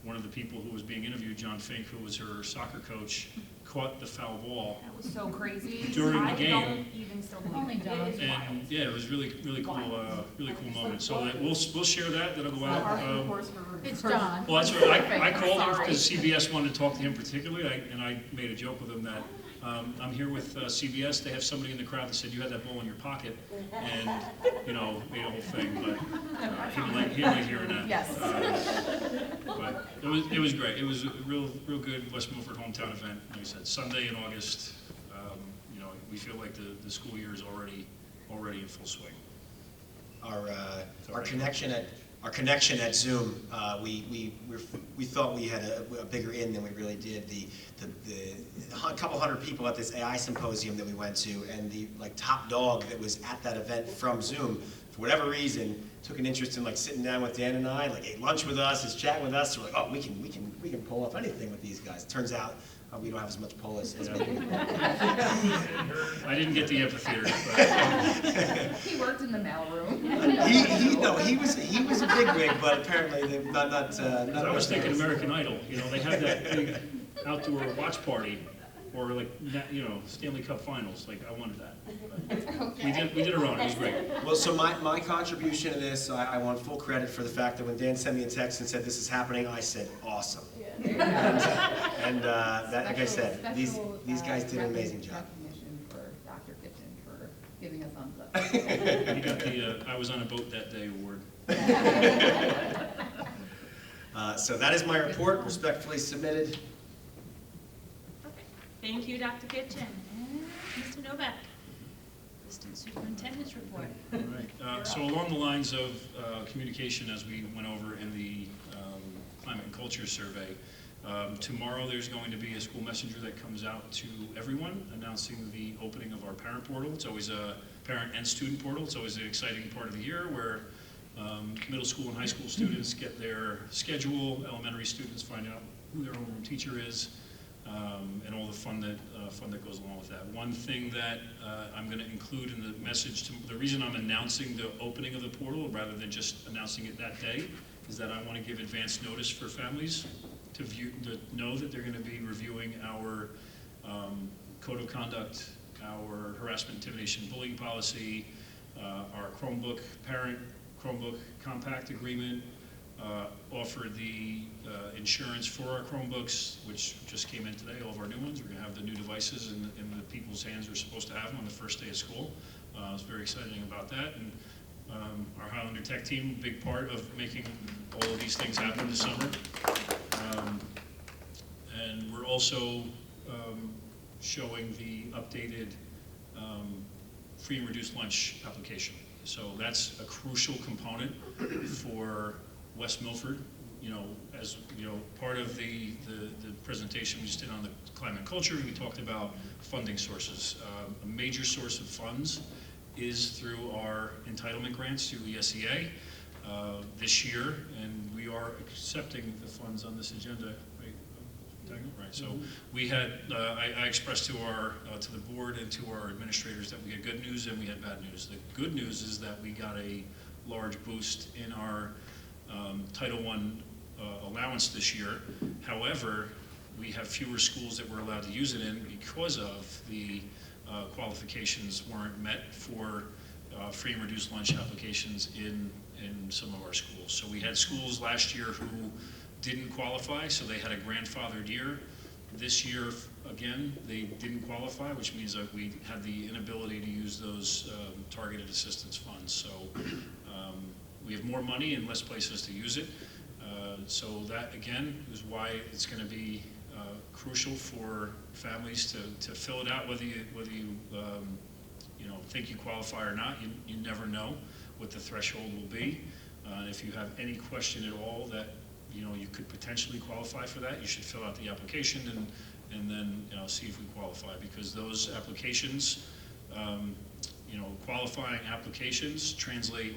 one of the people who was being interviewed, John Fink, who was her soccer coach, caught the foul ball That was so crazy. during the game. I don't even still believe Only it. John. It is wild. And yeah, it was really cool, really cool moment. So we'll share that. That'll go Our out. horse for- It's for- John. Well, that's what I called him Sorry. because CBS wanted to talk to him particularly, and I made a joke with him that I'm here with CBS. They have somebody in the crowd that said you had that ball in your pocket, and made a whole thing. But he didn't like hearing that. Yes. But it was great. It was a real good West Milford hometown event. Like I said, Sunday in August. We feel like the school year is already in full swing. Our connection at Zoom, we thought we had a bigger in than we really did. The couple hundred people at this AI symposium that we went to, and the top dog that was at that event from Zoom, for whatever reason, took an interest in sitting down with Dan and I, ate lunch with us, is chatting with us. So we're like, oh, we can pull off anything with these guys. Turns out we don't have as much pull as many people. I didn't get the amphitheater. But He worked in the mailroom. He was a bigwig, but apparently not. I was thinking American Idol. They have that big outdoor watch party, or Stanley Cup Finals. I wanted that. But we did our own. It was great. Well, so my contribution to this, I want full credit for the fact that when Dan sent me a text and said this is happening, I said awesome. And that, like I said, these guys did an amazing job. Recognition for Dr. Kitchen for giving us thumbs up. He got the I was on a boat that day award. So that is my report, respectfully submitted. Thank you, Dr. Kitchen. And Mr. Novak, Assistant Superintendent's report. All right. So along the lines of communication, as we went over in the climate and culture survey, tomorrow there's going to be a school messenger that comes out to everyone announcing the opening of our parent portal. It's always a parent and student portal. It's always an exciting part of the year where middle school and high school students get their schedule, elementary students find out who their homeroom teacher is, and all the fun that goes along with that. One thing that I'm going to include in the message, the reason I'm announcing the opening of the portal rather than just announcing it that day, is that I want to give advance notice for families to know that they're going to be reviewing our code of conduct, our harassment, intimidation, bullying policy, our parent Chromebook compact agreement, offered the insurance for our Chromebooks, which just came in today, all of our new ones. We're going to have the new devices in the people's hands we're supposed to have them on the first day of school. I was very excited about that. And our Highlander Tech team, big part of making all of these things happen this summer. And we're also showing the updated free and reduced lunch application. So that's a crucial component for West Milford. As part of the presentation we just did on the climate and culture, we talked about funding sources. A major source of funds is through our entitlement grants through the SEA this year, and we are accepting the funds on this agenda. Right. So we had, I expressed to the board and to our administrators that we had good news and we had bad news. The good news is that we got a large boost in our Title I allowance this year. However, we have fewer schools that we're allowed to use it in because of the qualifications weren't met for free and reduced lunch applications in some of our schools. So we had schools last year who didn't qualify, so they had a grandfathered year. This year, again, they didn't qualify, which means that we had the inability to use those targeted assistance funds. So we have more money and less places to use it. So that, again, is why it's going to be crucial for families to fill it out, whether you think you qualify or not. You never know what the threshold will be. If you have any question at all that you could potentially qualify for that, you should fill out the application and then see if we qualify, because those applications, qualifying applications translate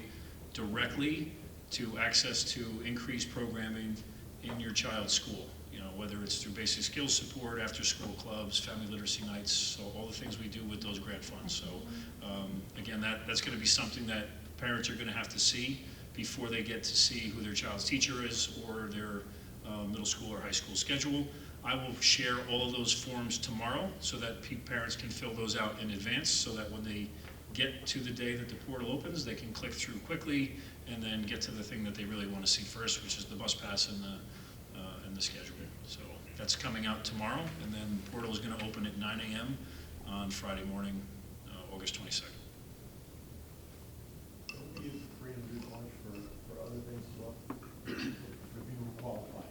directly to access to increased programming in your child's school. Whether it's through basic skills support, after-school clubs, family literacy nights, so all the things we do with those grant funds. So again, that's going to be something that parents are going to have to see before they get to see who their child's teacher is or their middle school or high school schedule. I will share all of those forms tomorrow so that parents can fill those out in advance, so that when they get to the day that the portal opens, they can click through quickly and then get to the thing that they really want to see first, which is the bus pass and the schedule. So that's coming out tomorrow, and then the portal is going to open at 9 a.m. on Friday morning, August 22nd. Don't we use free and reduced lunch for other things as well? For people who qualify?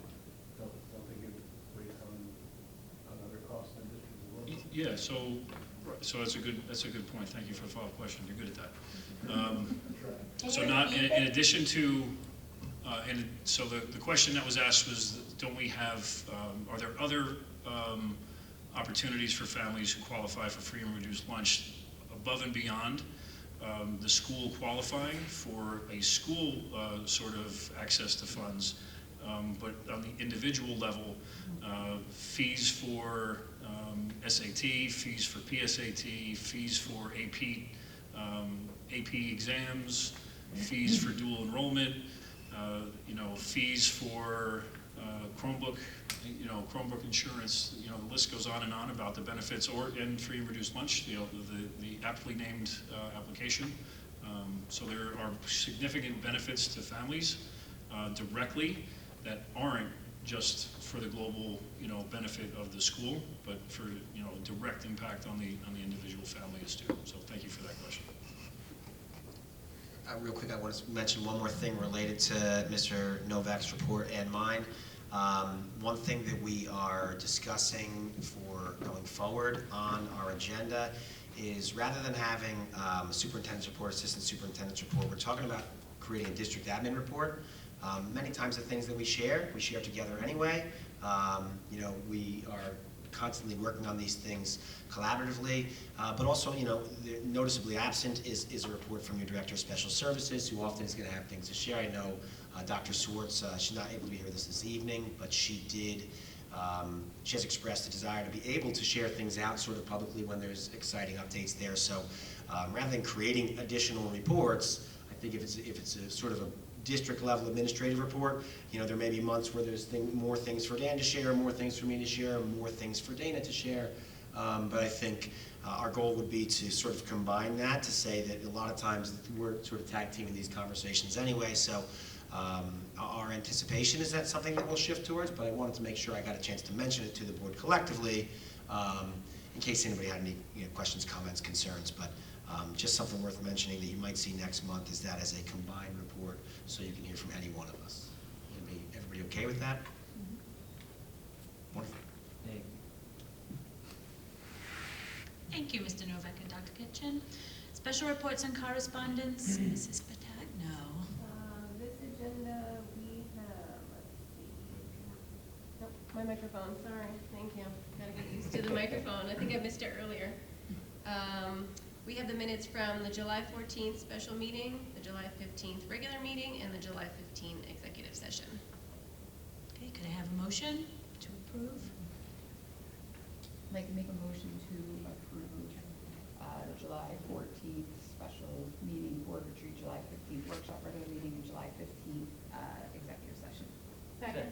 Don't they give based on other costs in the district as well? Yeah, so that's a good point. Thank you for the follow-up question. You're good at that. So not in addition to, so the question that was asked was, don't we have, are there other opportunities for families who qualify for free and reduced lunch above and beyond the school qualifying for a school sort of access to funds, but on the individual level, fees for SAT, fees for PSAT, fees for AP exams, fees for dual enrollment, fees for Chromebook, Chromebook insurance, the list goes on and on about the benefits, and free and reduced lunch, the aptly named application. So there are significant benefits to families directly that aren't just for the global, benefit of the school, but for, direct impact on the individual families too. So thank you for that question. Real quick, I want to mention one more thing related to Mr. Novak's report and mine. One thing that we are discussing for going forward on our agenda is, rather than having a superintendent's report, assistant superintendent's report, we're talking about creating a district admin report. Many times the things that we share together anyway. We are constantly working on these things collaboratively, but also, noticeably absent is a report from your Director of Special Services, who often is going to have things to share. I know Dr. Swartz, she's not able to be here this evening, but she has expressed a desire to be able to share things out sort of publicly when there's exciting updates there. So rather than creating additional reports, I think if it's a sort of a district level administrative report, there may be months where there's more things for Dan to share, more things for me to share, more things for Dana to share. But I think our goal would be to sort of combine that, to say that a lot of times we're sort of tag teaming these conversations anyway. So our anticipation is that something that we'll shift towards, but I wanted to make sure I got a chance to mention it to the board collectively, in case anybody had any questions, comments, concerns. But just something worth mentioning that you might see next month is that as a combined report, so you can hear from any one of us. Everybody okay with that? Wonderful. Thank you, Mr. Novak and Dr. Kitchen. Special reports and correspondence, Mrs. Patagno. This agenda, we have, let's see. Nope, my microphone, sorry, thank you. Gotta get used to the microphone. I think I missed it earlier. We have the minutes from the July 14th special meeting, the July 15th regular meeting, and the July 15th executive session. Okay, could I have a motion to approve? I'd like to make a motion to approve the July 14th special meeting, board retreat, July 15th workshop, regular meeting, and July 15th executive session. Second.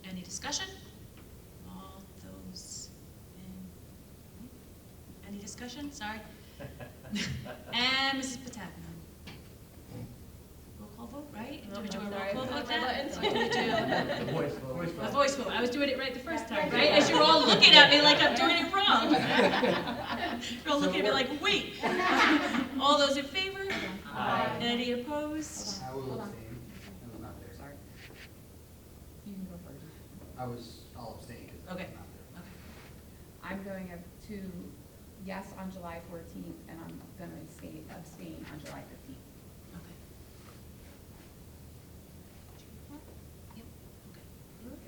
Any discussion? All those any discussion? Sorry. And Mrs. Patagno. Roll call vote? right? No, Do we do a I'm roll sorry. call vote My then? buttons. Or do we do The voice vote. a voice vote? I was doing it right the first time, right? As you're all looking at me like I'm doing it wrong. You're all looking at me like, wait. All those in favor? Aye. Any opposed? I will Hold on. abstain. I was not there. Sorry. You can go first. I'll abstain because I Okay. was not there. Okay. I'm going to yes on July 14th, and I'm going to abstain on July 15th. Okay. Yep, okay.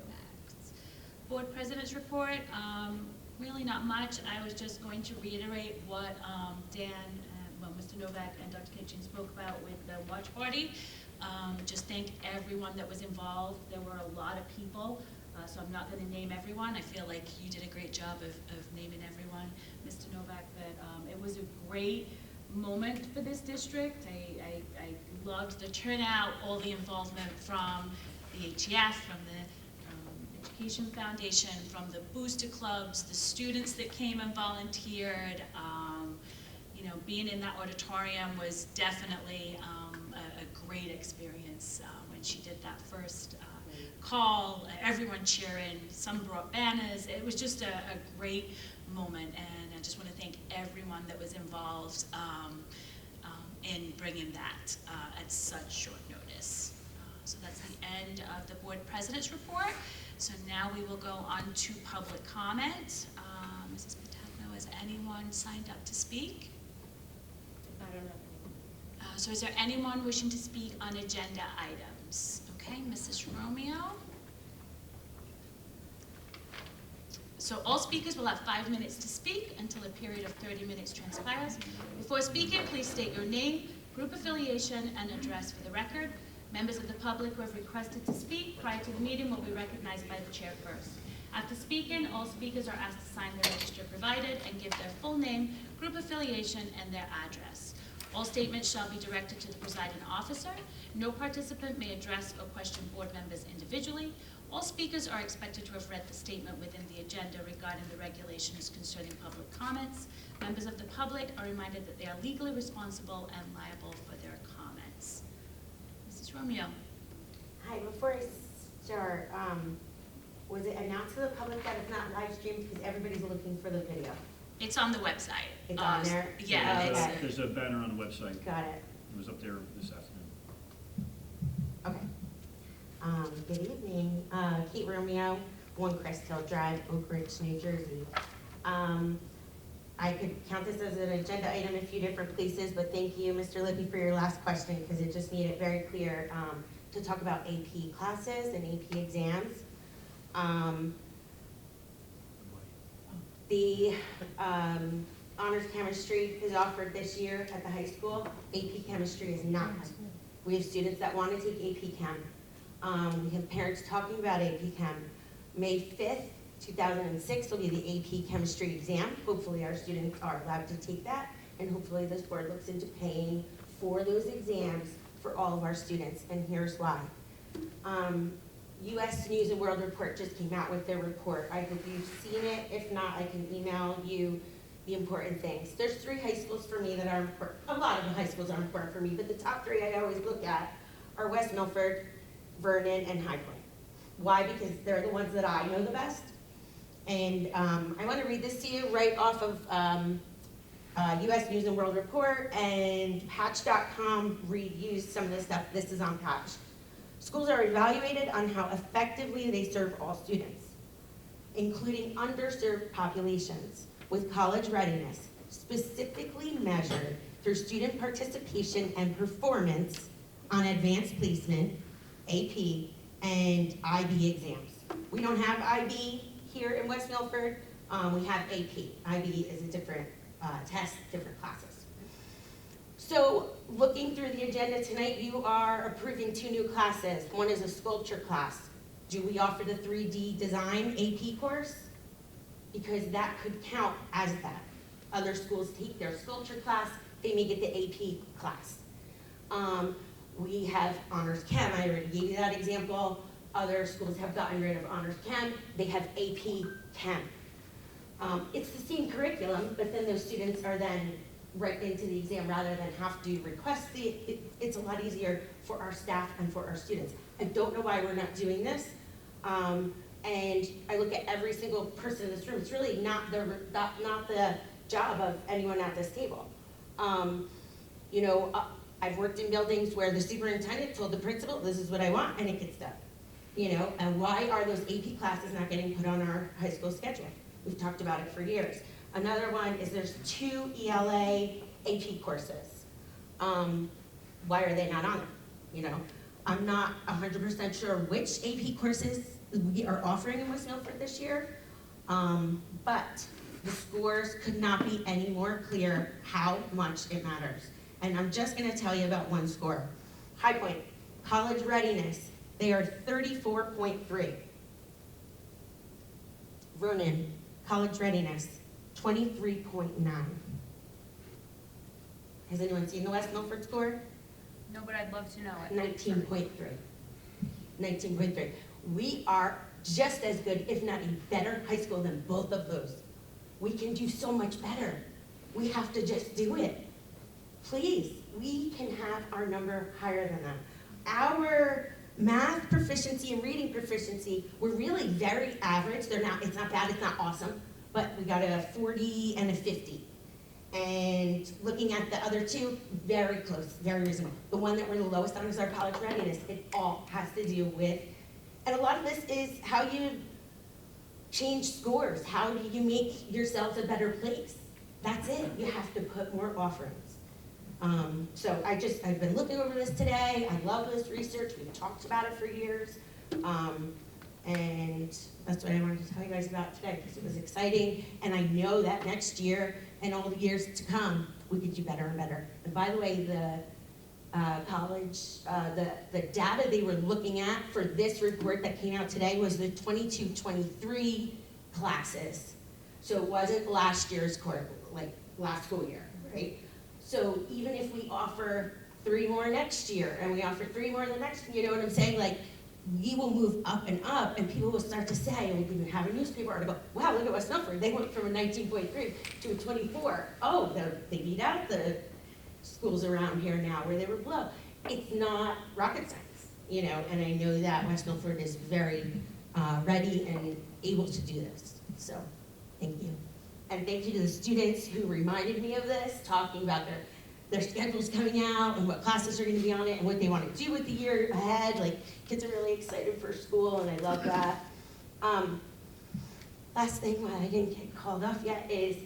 Next. Board President's report, really not much. I was just going to reiterate what Dan, Mr. Novak and Dr. Kitchen spoke about with the watch party. Just thank everyone that was involved. There were a lot of people, so I'm not going to name everyone. I feel like you did a great job of naming everyone, Mr. Novak, but it was a great moment for this district. I loved the turnout, all the involvement from the ATF, from the Education Foundation, from the booster clubs, the students that came and volunteered. You know, being in that auditorium was definitely a great experience when she did that first call, everyone cheering, some brought banners. It was just a great moment, and I just want to thank everyone that was involved in bringing that at such short notice. So that's the end of the board president's report. So now we will go on to public comment. Mrs. Patapno, has anyone signed up to speak? I don't know. So is there anyone wishing to speak on agenda items? Okay, Mrs. Romeo. So all speakers will have 5 minutes to speak until a period of 30 minutes transpires. Before speaking, please state your name, group affiliation, and address for the record. Members of the public who have requested to speak prior to the meeting will be recognized by the chair first. After speaking, all speakers are asked to sign the register provided and give their full name, group affiliation, and their address. All statements shall be directed to the presiding officer. No participant may address or question board members individually. All speakers are expected to have read the statement within the agenda regarding the regulations concerning public comments. Members of the public are reminded that they are legally responsible and liable for their comments. Mrs. Romeo. Hi, before I start, was it announced to the public that it's not live streamed because everybody's looking for the video? It's on the website. It's on there? Yeah. Okay. It's, There's a banner on the website. Got it. It was up there this afternoon. Okay. Good evening. Kate Romeo, 1 Crest Hill Drive, Oak Ridge, New Jersey. I could count this as an agenda item in a few different places, but thank you, Mr. Lippy, for your last question, because it just made it very clear to talk about AP classes and AP exams. The honors chemistry is offered this year at the high school. AP chemistry is not. We have students that want to take AP Chem. We have parents talking about AP Chem. May 5th, 2006 will be the AP chemistry exam. Hopefully our students are allowed to take that, and hopefully this board looks into paying for those exams for all of our students, and here's why. U.S. News and World Report just came out with their report. I hope you've seen it. If not, I can email you the important things. There's 3 high schools for me that are important. A lot of the high schools are important for me, but the top 3 I always look at are West Milford, Vernon, and High Point. Why? Because they're the ones that I know the best. And I want to read this to you right off of U.S. News and World Report, and Patch.com used some of this stuff. This is on Patch. Schools are evaluated on how effectively they serve all students, including underserved populations, with college readiness, specifically measured through student participation and performance on advanced placement, AP, and IB exams. We don't have IB here in West Milford. We have AP. IB is a different test, different classes. So looking through the agenda tonight, you are approving 2 new classes. One is a sculpture class. Do we offer the 3D design AP course? Because that could count as that. Other schools take their sculpture class, they may get the AP class. We have honors chem, I already gave you that example. Other schools have gotten rid of honors chem, they have AP chem. It's the same curriculum, but then those students are then right into the exam rather than have to request it's a lot easier for our staff and for our students. I don't know why we're not doing this. And I look at every single person in this room. It's really not the job of anyone at this table. You know, I've worked in buildings where the superintendent told the principal, this is what I want, and it gets done. You know, and why are those AP classes not getting put on our high school schedule? We've talked about it for years. Another one is there's 2 ELA AP courses. Why are they not on it? You know, I'm not 100% sure which AP courses we are offering in West Milford this year, but the scores could not be any more clear how much it matters. And I'm just gonna tell you about one score. High Point, college readiness, they are 34.3. Ronan, college readiness, 23.9. Has anyone seen the West Milford score? No, but I'd love to know it. 19.3. 19.3. We are just as good, if not a better high school than both of those. We can do so much better. We have to just do it. Please, we can have our number higher than them. Our math proficiency and reading proficiency were really very average. It's not bad, it's not awesome, but we got a 40 and a 50. And looking at the other two, very close, very reasonable. The one that we're the lowest on is our college readiness. It all has to do with, and a lot of this is how you change scores. How do you make yourselves a better place? That's it. You have to put more offerings. So I've been looking over this today. I love this research. We've talked about it for years. And that's what I wanted to tell you guys about today, because it was exciting. And I know that next year and all the years to come, we could do better and better. And by the way, the college, the data they were looking at for this report that came out today was the 22-23 classes. So it wasn't last year's quarter, like last school year, right? So even if we offer 3 more next year, and we offer 3 more the next, you know what I'm saying? Like, we will move up, and people will start to say, and we can have a newspaper article, wow, look at West Milford. They went from a 19.3 to a 24. Oh, they beat out the schools around here now where they were below. It's not rocket science, you know, and I know that West Milford is very ready and able to do this. So, thank you. And thank you to the students who reminded me of this, talking about their schedules coming out and what classes are going to be on it and what they want to do with the year ahead. Like, kids are really excited for school, and I love that. Last thing, why I didn't get called off yet, is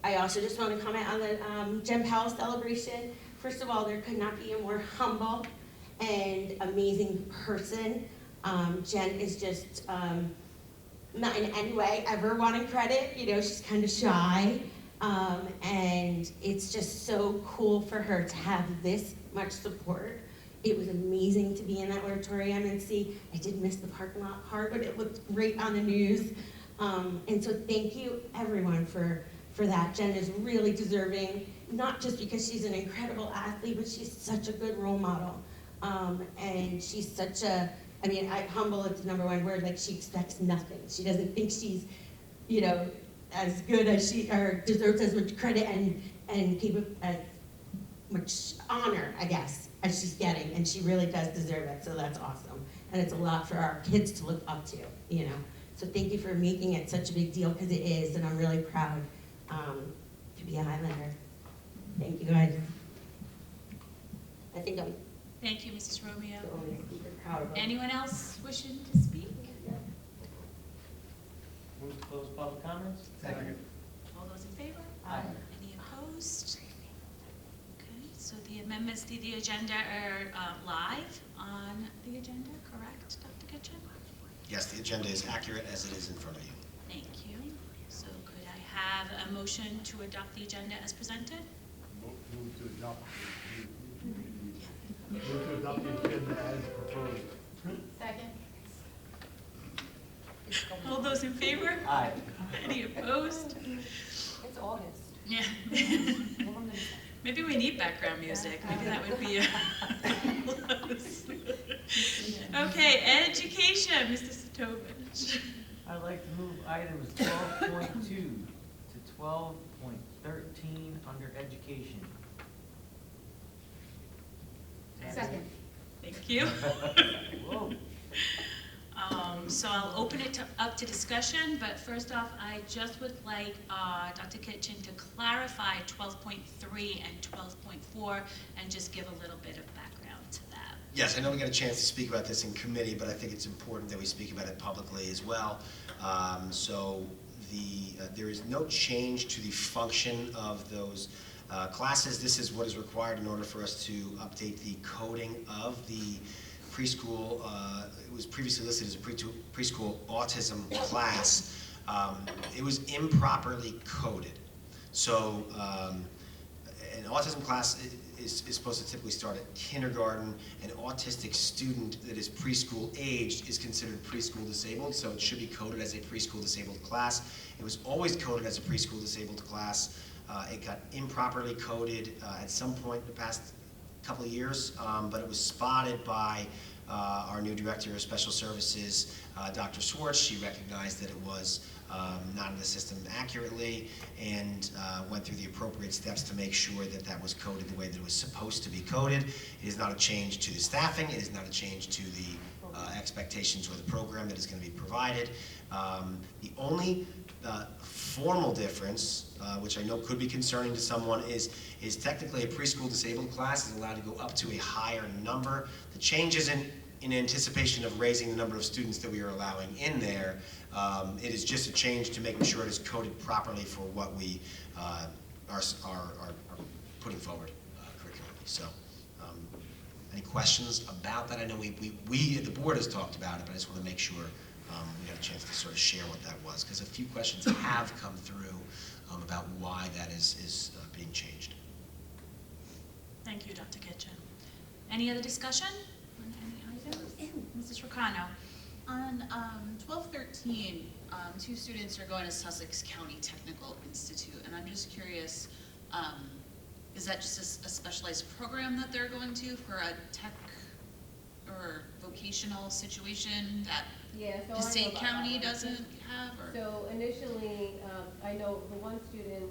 I also just want to comment on the Jen Powell celebration. First of all, there could not be a more humble and amazing person. Jen is just not in any way ever wanting credit. You know, she's kind of shy. And it's just so cool for her to have this much support. It was amazing to be in that auditorium and see. I did miss the parking lot part, but it looked great on the news. And so thank you everyone for that. Jen is really deserving, not just because she's an incredible athlete, but she's such a good role model. And she's such a, I mean, humble is the #1 word. Like, she expects nothing. She doesn't think she's, you know, as good as she, or deserves as much credit and as much honor, I guess, as she's getting, and she really does deserve it, so that's awesome. And it's a lot for our kids to look up to, you know. So thank you for making it such a big deal, because it is, and I'm really proud to be an Islander. Thank you, guys. I think I'm Thank you, Mrs. Romeo. the only speaker proud of it. Anyone else wishing to speak? Move to close public comments? Second. All those in favor? Aye. Any opposed? Okay, so the amendments to the agenda are live on the agenda, correct, Dr. Kitchen? Yes, the agenda is accurate as it is in front of you. Thank you. So could I have a motion to adopt the agenda as presented? Move to adopt. Move to adopt the agenda as proposed. Second? All those in favor? Aye. Any opposed? It's August. Yeah. Maybe we need background music. Maybe that would be a plus. Okay, education, Mr. Sitovich. I'd like to move items 12.2 to 12.3. 13 under education. Second. Thank you. Whoa. So I'll open it up to discussion, but first off, I just would like Dr. Kitchen to clarify 12.3 and 12.4 and just give a little bit of background to that. Yes, I know we got a chance to speak about this in committee, but I think it's important that we speak about it publicly as well. There is no change to the function of those classes. This is what is required in order for us to update the coding of the preschool. It was previously listed as a preschool autism class. It was improperly coded. So an autism class is supposed to typically start at kindergarten. An autistic student that is preschool aged is considered preschool disabled, so it should be coded as a preschool disabled class. It was always coded as a preschool disabled class. It got improperly coded at some point in the past couple of years, but it was spotted by our new director of special services, Dr. Swartz. She recognized that it was not in the system accurately and went through the appropriate steps to make sure that that was coded the way that it was supposed to be coded. It is not a change to the staffing. It is not a change to the expectations or the program that is going to be provided. The only formal difference, which I know could be concerning to someone, is technically a preschool disabled class is allowed to go up to a higher number. The change isn't in anticipation of raising the number of students that we are allowing in there. It is just a change to making sure it is coded properly for what we are putting forward curriculumly. So, any questions about that? I know we at the board has talked about it, but I just want to make sure we got a chance to sort of share what that was, because a few questions have come through about why that is being changed. Thank you, Dr. Kitchen. Any other discussion on any items? Mrs. Rocano. On 1213, two students are going to Sussex County Technical Institute, and I'm just curious, is that just a specialized program that they're going to for a tech or vocational situation that So Passaic County that one. doesn't have? Or? So initially, I know the one student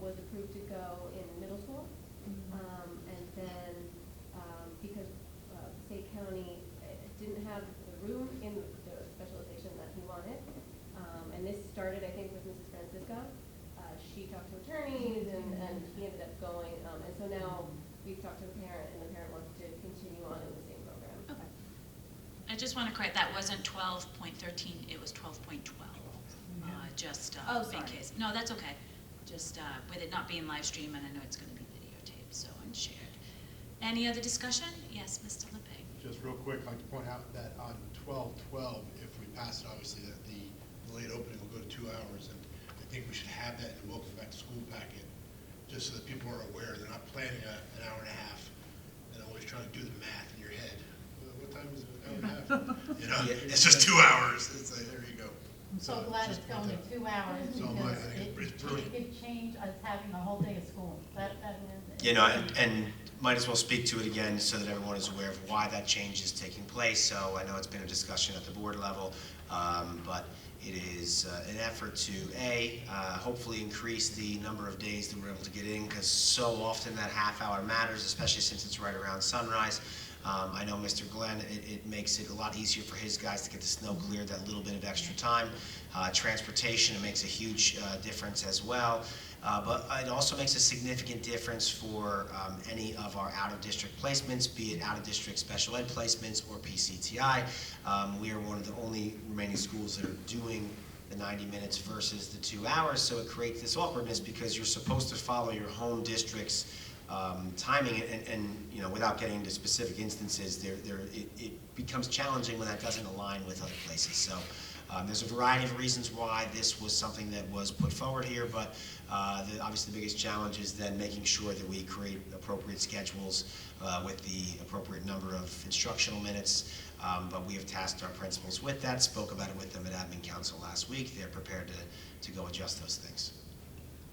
was approved to go in middle school, and then because Passaic County didn't have the room in the specialization that he wanted, and this started, I think, with Mrs. Francisca. She talked to attorneys, and he ended up going, and so now we've talked to the parent, and the parent wants to continue on in the same program. Okay. I just want to correct, that wasn't 12.13, it was 12.12. Just in case. No, that's okay. Just with it not being live streamed, and I know it's going to be videotaped, so and shared. Any other discussion? Yes, Mr. Lepay. Just real quick, I'd like to point out that on 12/12, if we pass it, obviously, that the late opening will go to 2 hours, and I think we should have that in the welcome back to school packet, just so that people are aware they're not planning an hour and a half and always trying to do the math in your head. What time is it? An hour and a half? You know, it's just 2 hours. It's like, there you go. I'm so glad it's only 2 hours, So because it's it brilliant. could change us having a whole day of school. You know, and might as well speak to it again so that everyone is aware of why that change is taking place. So I know it's been a discussion at the board level, but it is an effort to, hopefully increase the number of days that we're able to get in, because so often that half hour matters, especially since it's right around sunrise. I know Mr. Glenn, it makes it a lot easier for his guys to get the snow cleared, that little bit of extra time. Transportation, it makes a huge difference as well. But it also makes a significant difference for any of our out-of-district placements, be it out-of-district special ed placements or PCTI. We are one of the only remaining schools that are doing the 90 minutes versus the 2 hours, so it creates this awkwardness because you're supposed to follow your home district's timing, and you know, without getting into specific instances, it becomes challenging when that doesn't align with other places. So there's a variety of reasons why this was something that was put forward here, but obviously the biggest challenge is then making sure that we create appropriate schedules with the appropriate number of instructional minutes. But we have tasked our principals with that, spoke about it with them at Admin Council last week. They're prepared to go adjust those things.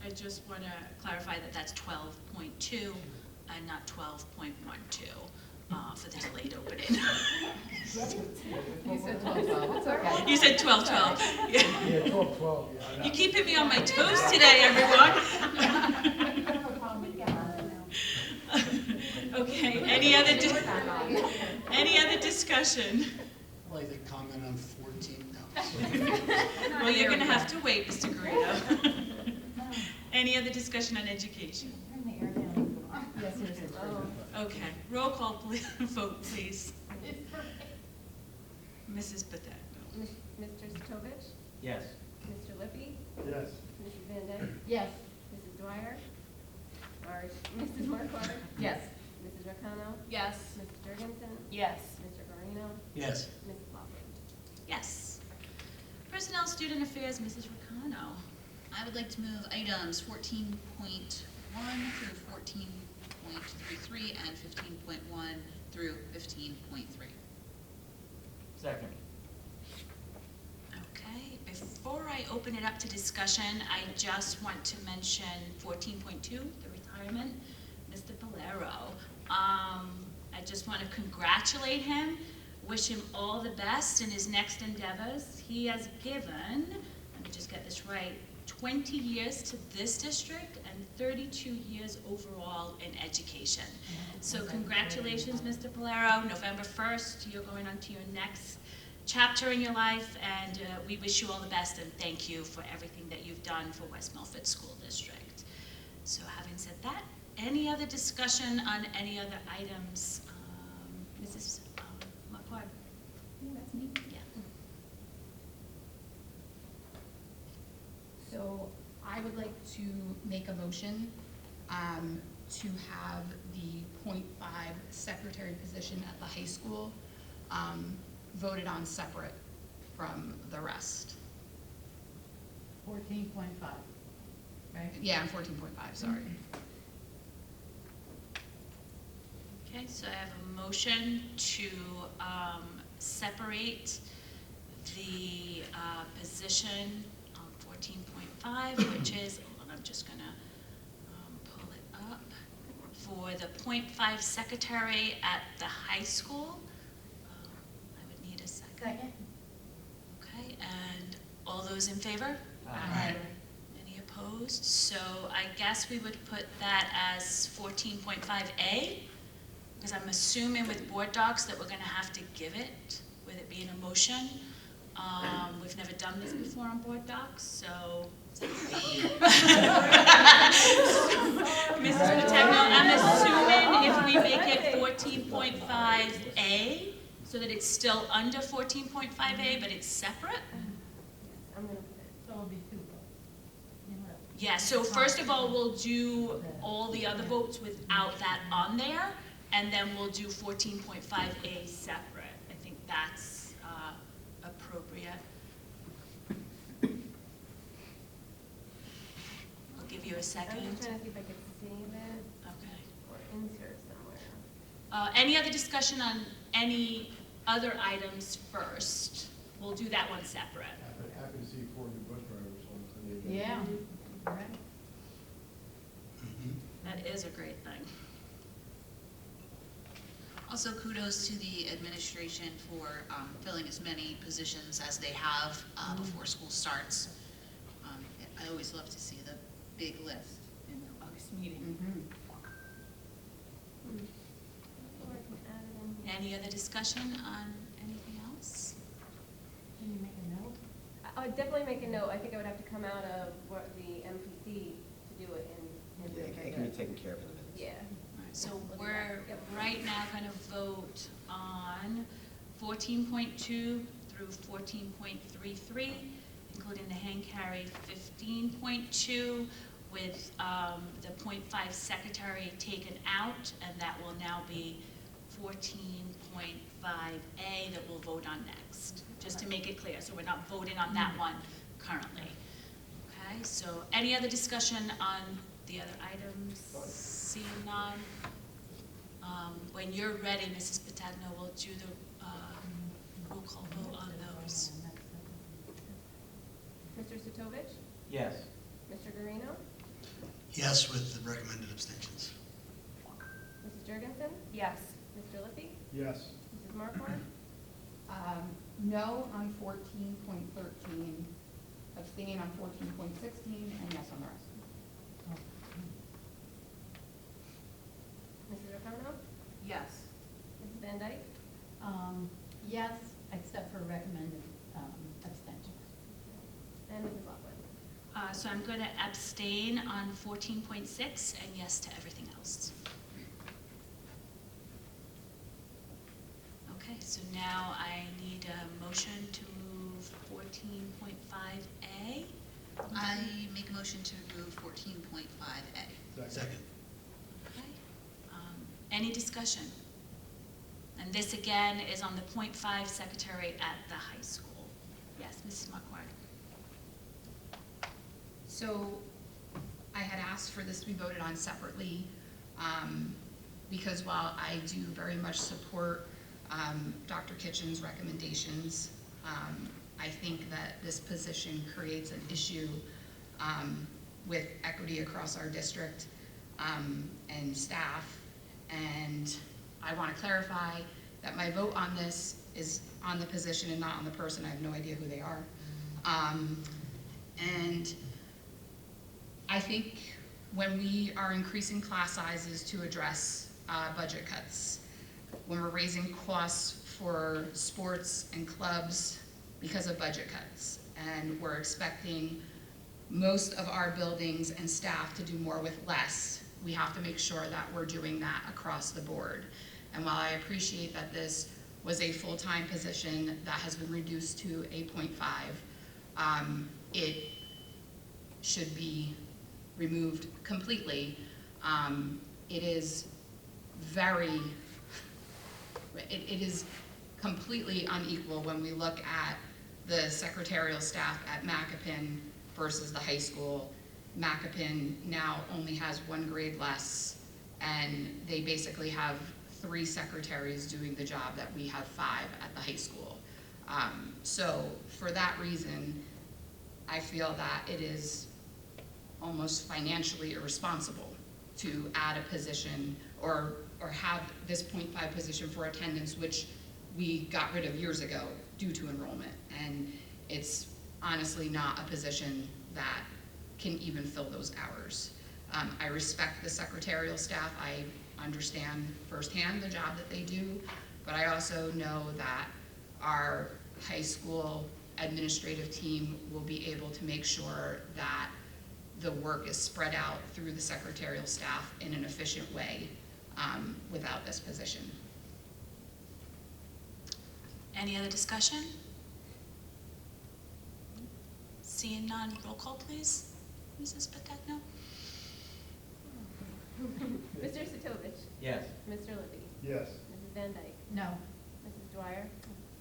I just want to clarify that that's 12.2 and not 12.12. for the delayed opening. You said 12, it's okay. You said 12:12. Yeah. Yeah, 12, yeah. You keep me on my toes today, everyone. Okay, any other discussion? I'd like to comment on 14, no. Well, you're gonna have to wait, Mr. Guarino. Any other discussion on education? Yes, yes, yes. Okay, roll call vote, please. Mrs. Patagno. Mr. Sotovich? Yes. Mr. Lippy? Yes. Mrs. Van Dyke? Yes. Mrs. Dwyer? Or Mrs. Marquardt? Yes. Mrs. Racano? Yes. Mrs. Jurgensen? Yes. Mr. Guarino? Yes. Mrs. Lockwood? Yes. Personnel Student Affairs, Mrs. Ricano. I would like to move items 14.1 through 14.33 and 15.1 through 15.3. Second. Okay, before I open it up to discussion, I just want to mention 14.2, the retirement, Mr. Bolero. I just want to congratulate him, wish him all the best in his next endeavors. He has given, let me just get this right, 20 years to this district and 32 years overall in education. So congratulations, Mr. Bolero. November 1st, you're going on to your next chapter in your life, and we wish you all the best and thank you for everything that you've done for West Milford School District. So having said that, any other discussion on any other items? Mrs. McCord? That's me. Yeah. So I would like to make a motion to have the .5 secretary position at the high school voted on separate from the rest. 14.5, right? Yeah, 14.5, sorry. Okay, so I have a motion to separate the position on 14.5, which is, hold on, I'm just gonna pull it up, for the .5 secretary at the high school. I would need a second. Second? Okay, and all those in favor? Aye. Any opposed? So I guess we would put that as 14.5A, because I'm assuming with board docs that we're gonna have to give it, with it being a motion. We've never done this before on board docs, so. Mrs. Pategno, I'm assuming if we make it 14.5A, so that it's still under 14.5A, but it's separate? I'm gonna put it. So it'll be two votes. You know, Yeah, so first of all, we'll do all the other votes without that on there, and then we'll do 14.5A separate. I think that's appropriate. I'll give you a I'm just second. trying to see if I could save it Okay. or insert somewhere. Any other discussion on any other items first? We'll do that one separate. Happy to see 4 new bus drivers on the agenda. Yeah. Right. That is a great thing. Also, kudos to the administration for filling as many positions as they have before school starts. I always love to see the big list in the August meeting. Or I can add it in here. Any other discussion on anything else? Can you make a note? I would definitely make a note. I think I would have to come out of what the MPC to do it in the It agenda. can be taken care of in the minutes. Yeah. So we're right now going to vote on 14.2 through 14.33, including the hand carry 15.2 with the .5 secretary taken out, and that will now be 14.5A that we'll vote on next, just to make it clear. So we're not voting on that one currently. Okay, so any other discussion on the other items? Seeing none. When you're ready, Mrs. Patagno, we'll do the roll call vote on those. Mr. Sotovich? Yes. Mr. Guarino? Yes, with the recommended abstentions. Mrs. Jurgensen? Yes. Mr. Lippy? Yes. Mrs. Marquardt? No on 14.13, abstain on 14.16, and yes on the rest. Mrs. O'Connell? Yes. Mrs. Van Dyke? Yes, except for recommended abstentions. And Mrs. Lockwood? So I'm going to abstain on 14.6 and yes to everything else. Okay, so now I need a motion to move 14.5A. I make a motion to remove 14.5A. Second. Okay. Any discussion? And this again is on the .5 secretary at the high school. Yes, Mrs. Marquardt. So I had asked for this to be voted on separately, because while I do very much support Dr. Kitchen's recommendations, I think that this position creates an issue with equity across our district and staff. And I want to clarify that my vote on this is on the position and not on the person. I have no idea who they are. And I think when we are increasing class sizes to address budget cuts, when we're raising costs for sports and clubs because of budget cuts, and we're expecting most of our buildings and staff to do more with less, we have to make sure that we're doing that across the board. And while I appreciate that this was a full-time position that has been reduced to 8.5, it should be removed completely. It is very, it is completely unequal when we look at the secretarial staff at Macapin versus the high school. Macapin now only has 1 grade less, and they basically have 3 secretaries doing the job that we have 5 at the high school. So for that reason, I feel that it is almost financially irresponsible to add a position or have this .5 position for attendance, which we got rid of years ago due to enrollment. And it's honestly not a position that can even fill those hours. I respect the secretarial staff. I understand firsthand the job that they do, but I also know that our high school administrative team will be able to make sure that the work is spread out through the secretarial staff in an efficient way without this position. Any other discussion? Seeing none, roll call please. Mrs. Patagno? Mr. Sotovich? Yes. Mr. Lippy? Yes. Mrs. Van Dyke? No. Mrs. Dwyer?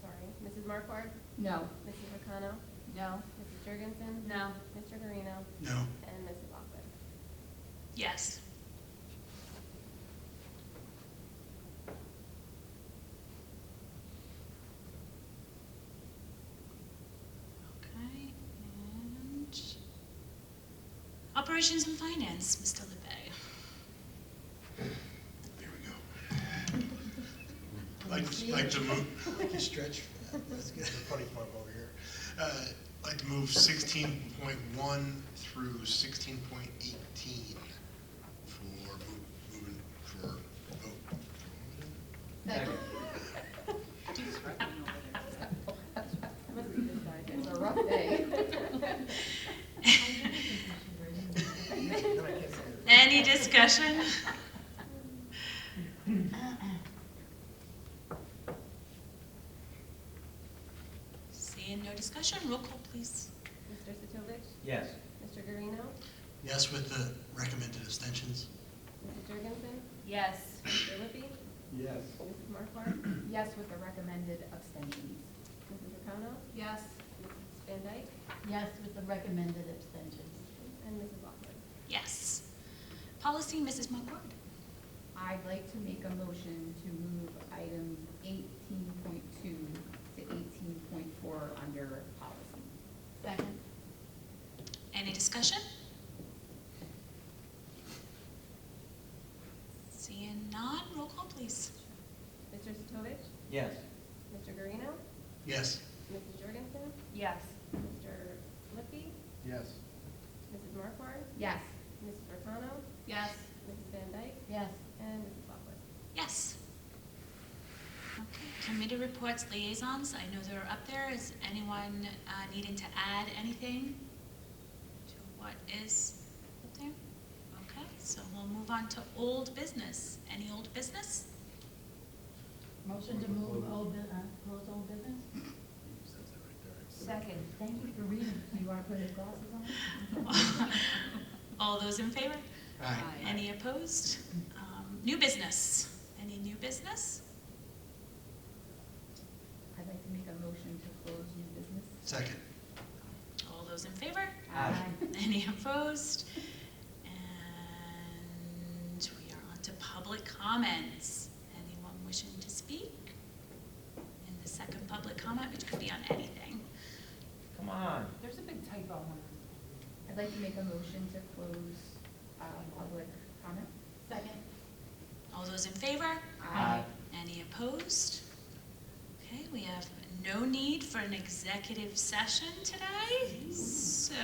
Sorry. Mrs. Marquardt? No. Mrs. O'Connell? No. Mrs. Jurgensen? No. Mr. Guarino? No. And Mrs. Lockwood? Yes. Okay, and Operations and Finance, Mr. LeBay. There we go. Like to move, like you stretch for that. That's good. Funny farm over here. Like to move 16.1 through 16.18 for moving for vote. Second. Must be this side. It's a rough day. Any discussion? Seeing no discussion, roll call please. Mr. Sotovich? Yes. Mr. Guarino? Yes, with the recommended abstentions. Mrs. Jurgensen? Yes. Mr. Lippy? Yes. Mrs. Marquardt? Yes, with the recommended abstentions. Mrs. O'Connell? Yes. Mrs. Van Dyke? Yes, with the recommended abstentions. And Mrs. Lockwood? Yes. Policy, Mrs. McCord. I'd like to make a motion to move items 18.2 to 18.4 under policy. Second. Any discussion? Seeing none, roll call please. Mr. Sitovich? Yes. Mr. Guarino? Yes. Mrs. Jorgensen? Yes. Mr. Lippy? Yes. Mrs. Marquardt? Yes. Mrs. Rosano? Yes. Mrs. Van Dyke? Yes. And Mrs. Lockwood. Yes. Okay, committee reports, liaisons, I know they're up there. Is anyone needing to add anything to what is up there? Okay, so we'll move on to old business. Any old business? Motion to move close old business? Second. Thank you for reading. You want to put his glasses on? All those in favor? Aye. Any opposed? New business. Any new business? I'd like to make a motion to close new business. Second. All those in favor? Aye. Any opposed? And we are on to public comments. Anyone wishing to speak? In the second public comment, which could be on anything. Come on. There's a big typo on I'd like to make a motion to close public comment. Second. All those in favor? Aye. Any opposed? Okay, we have no need for an executive session today, so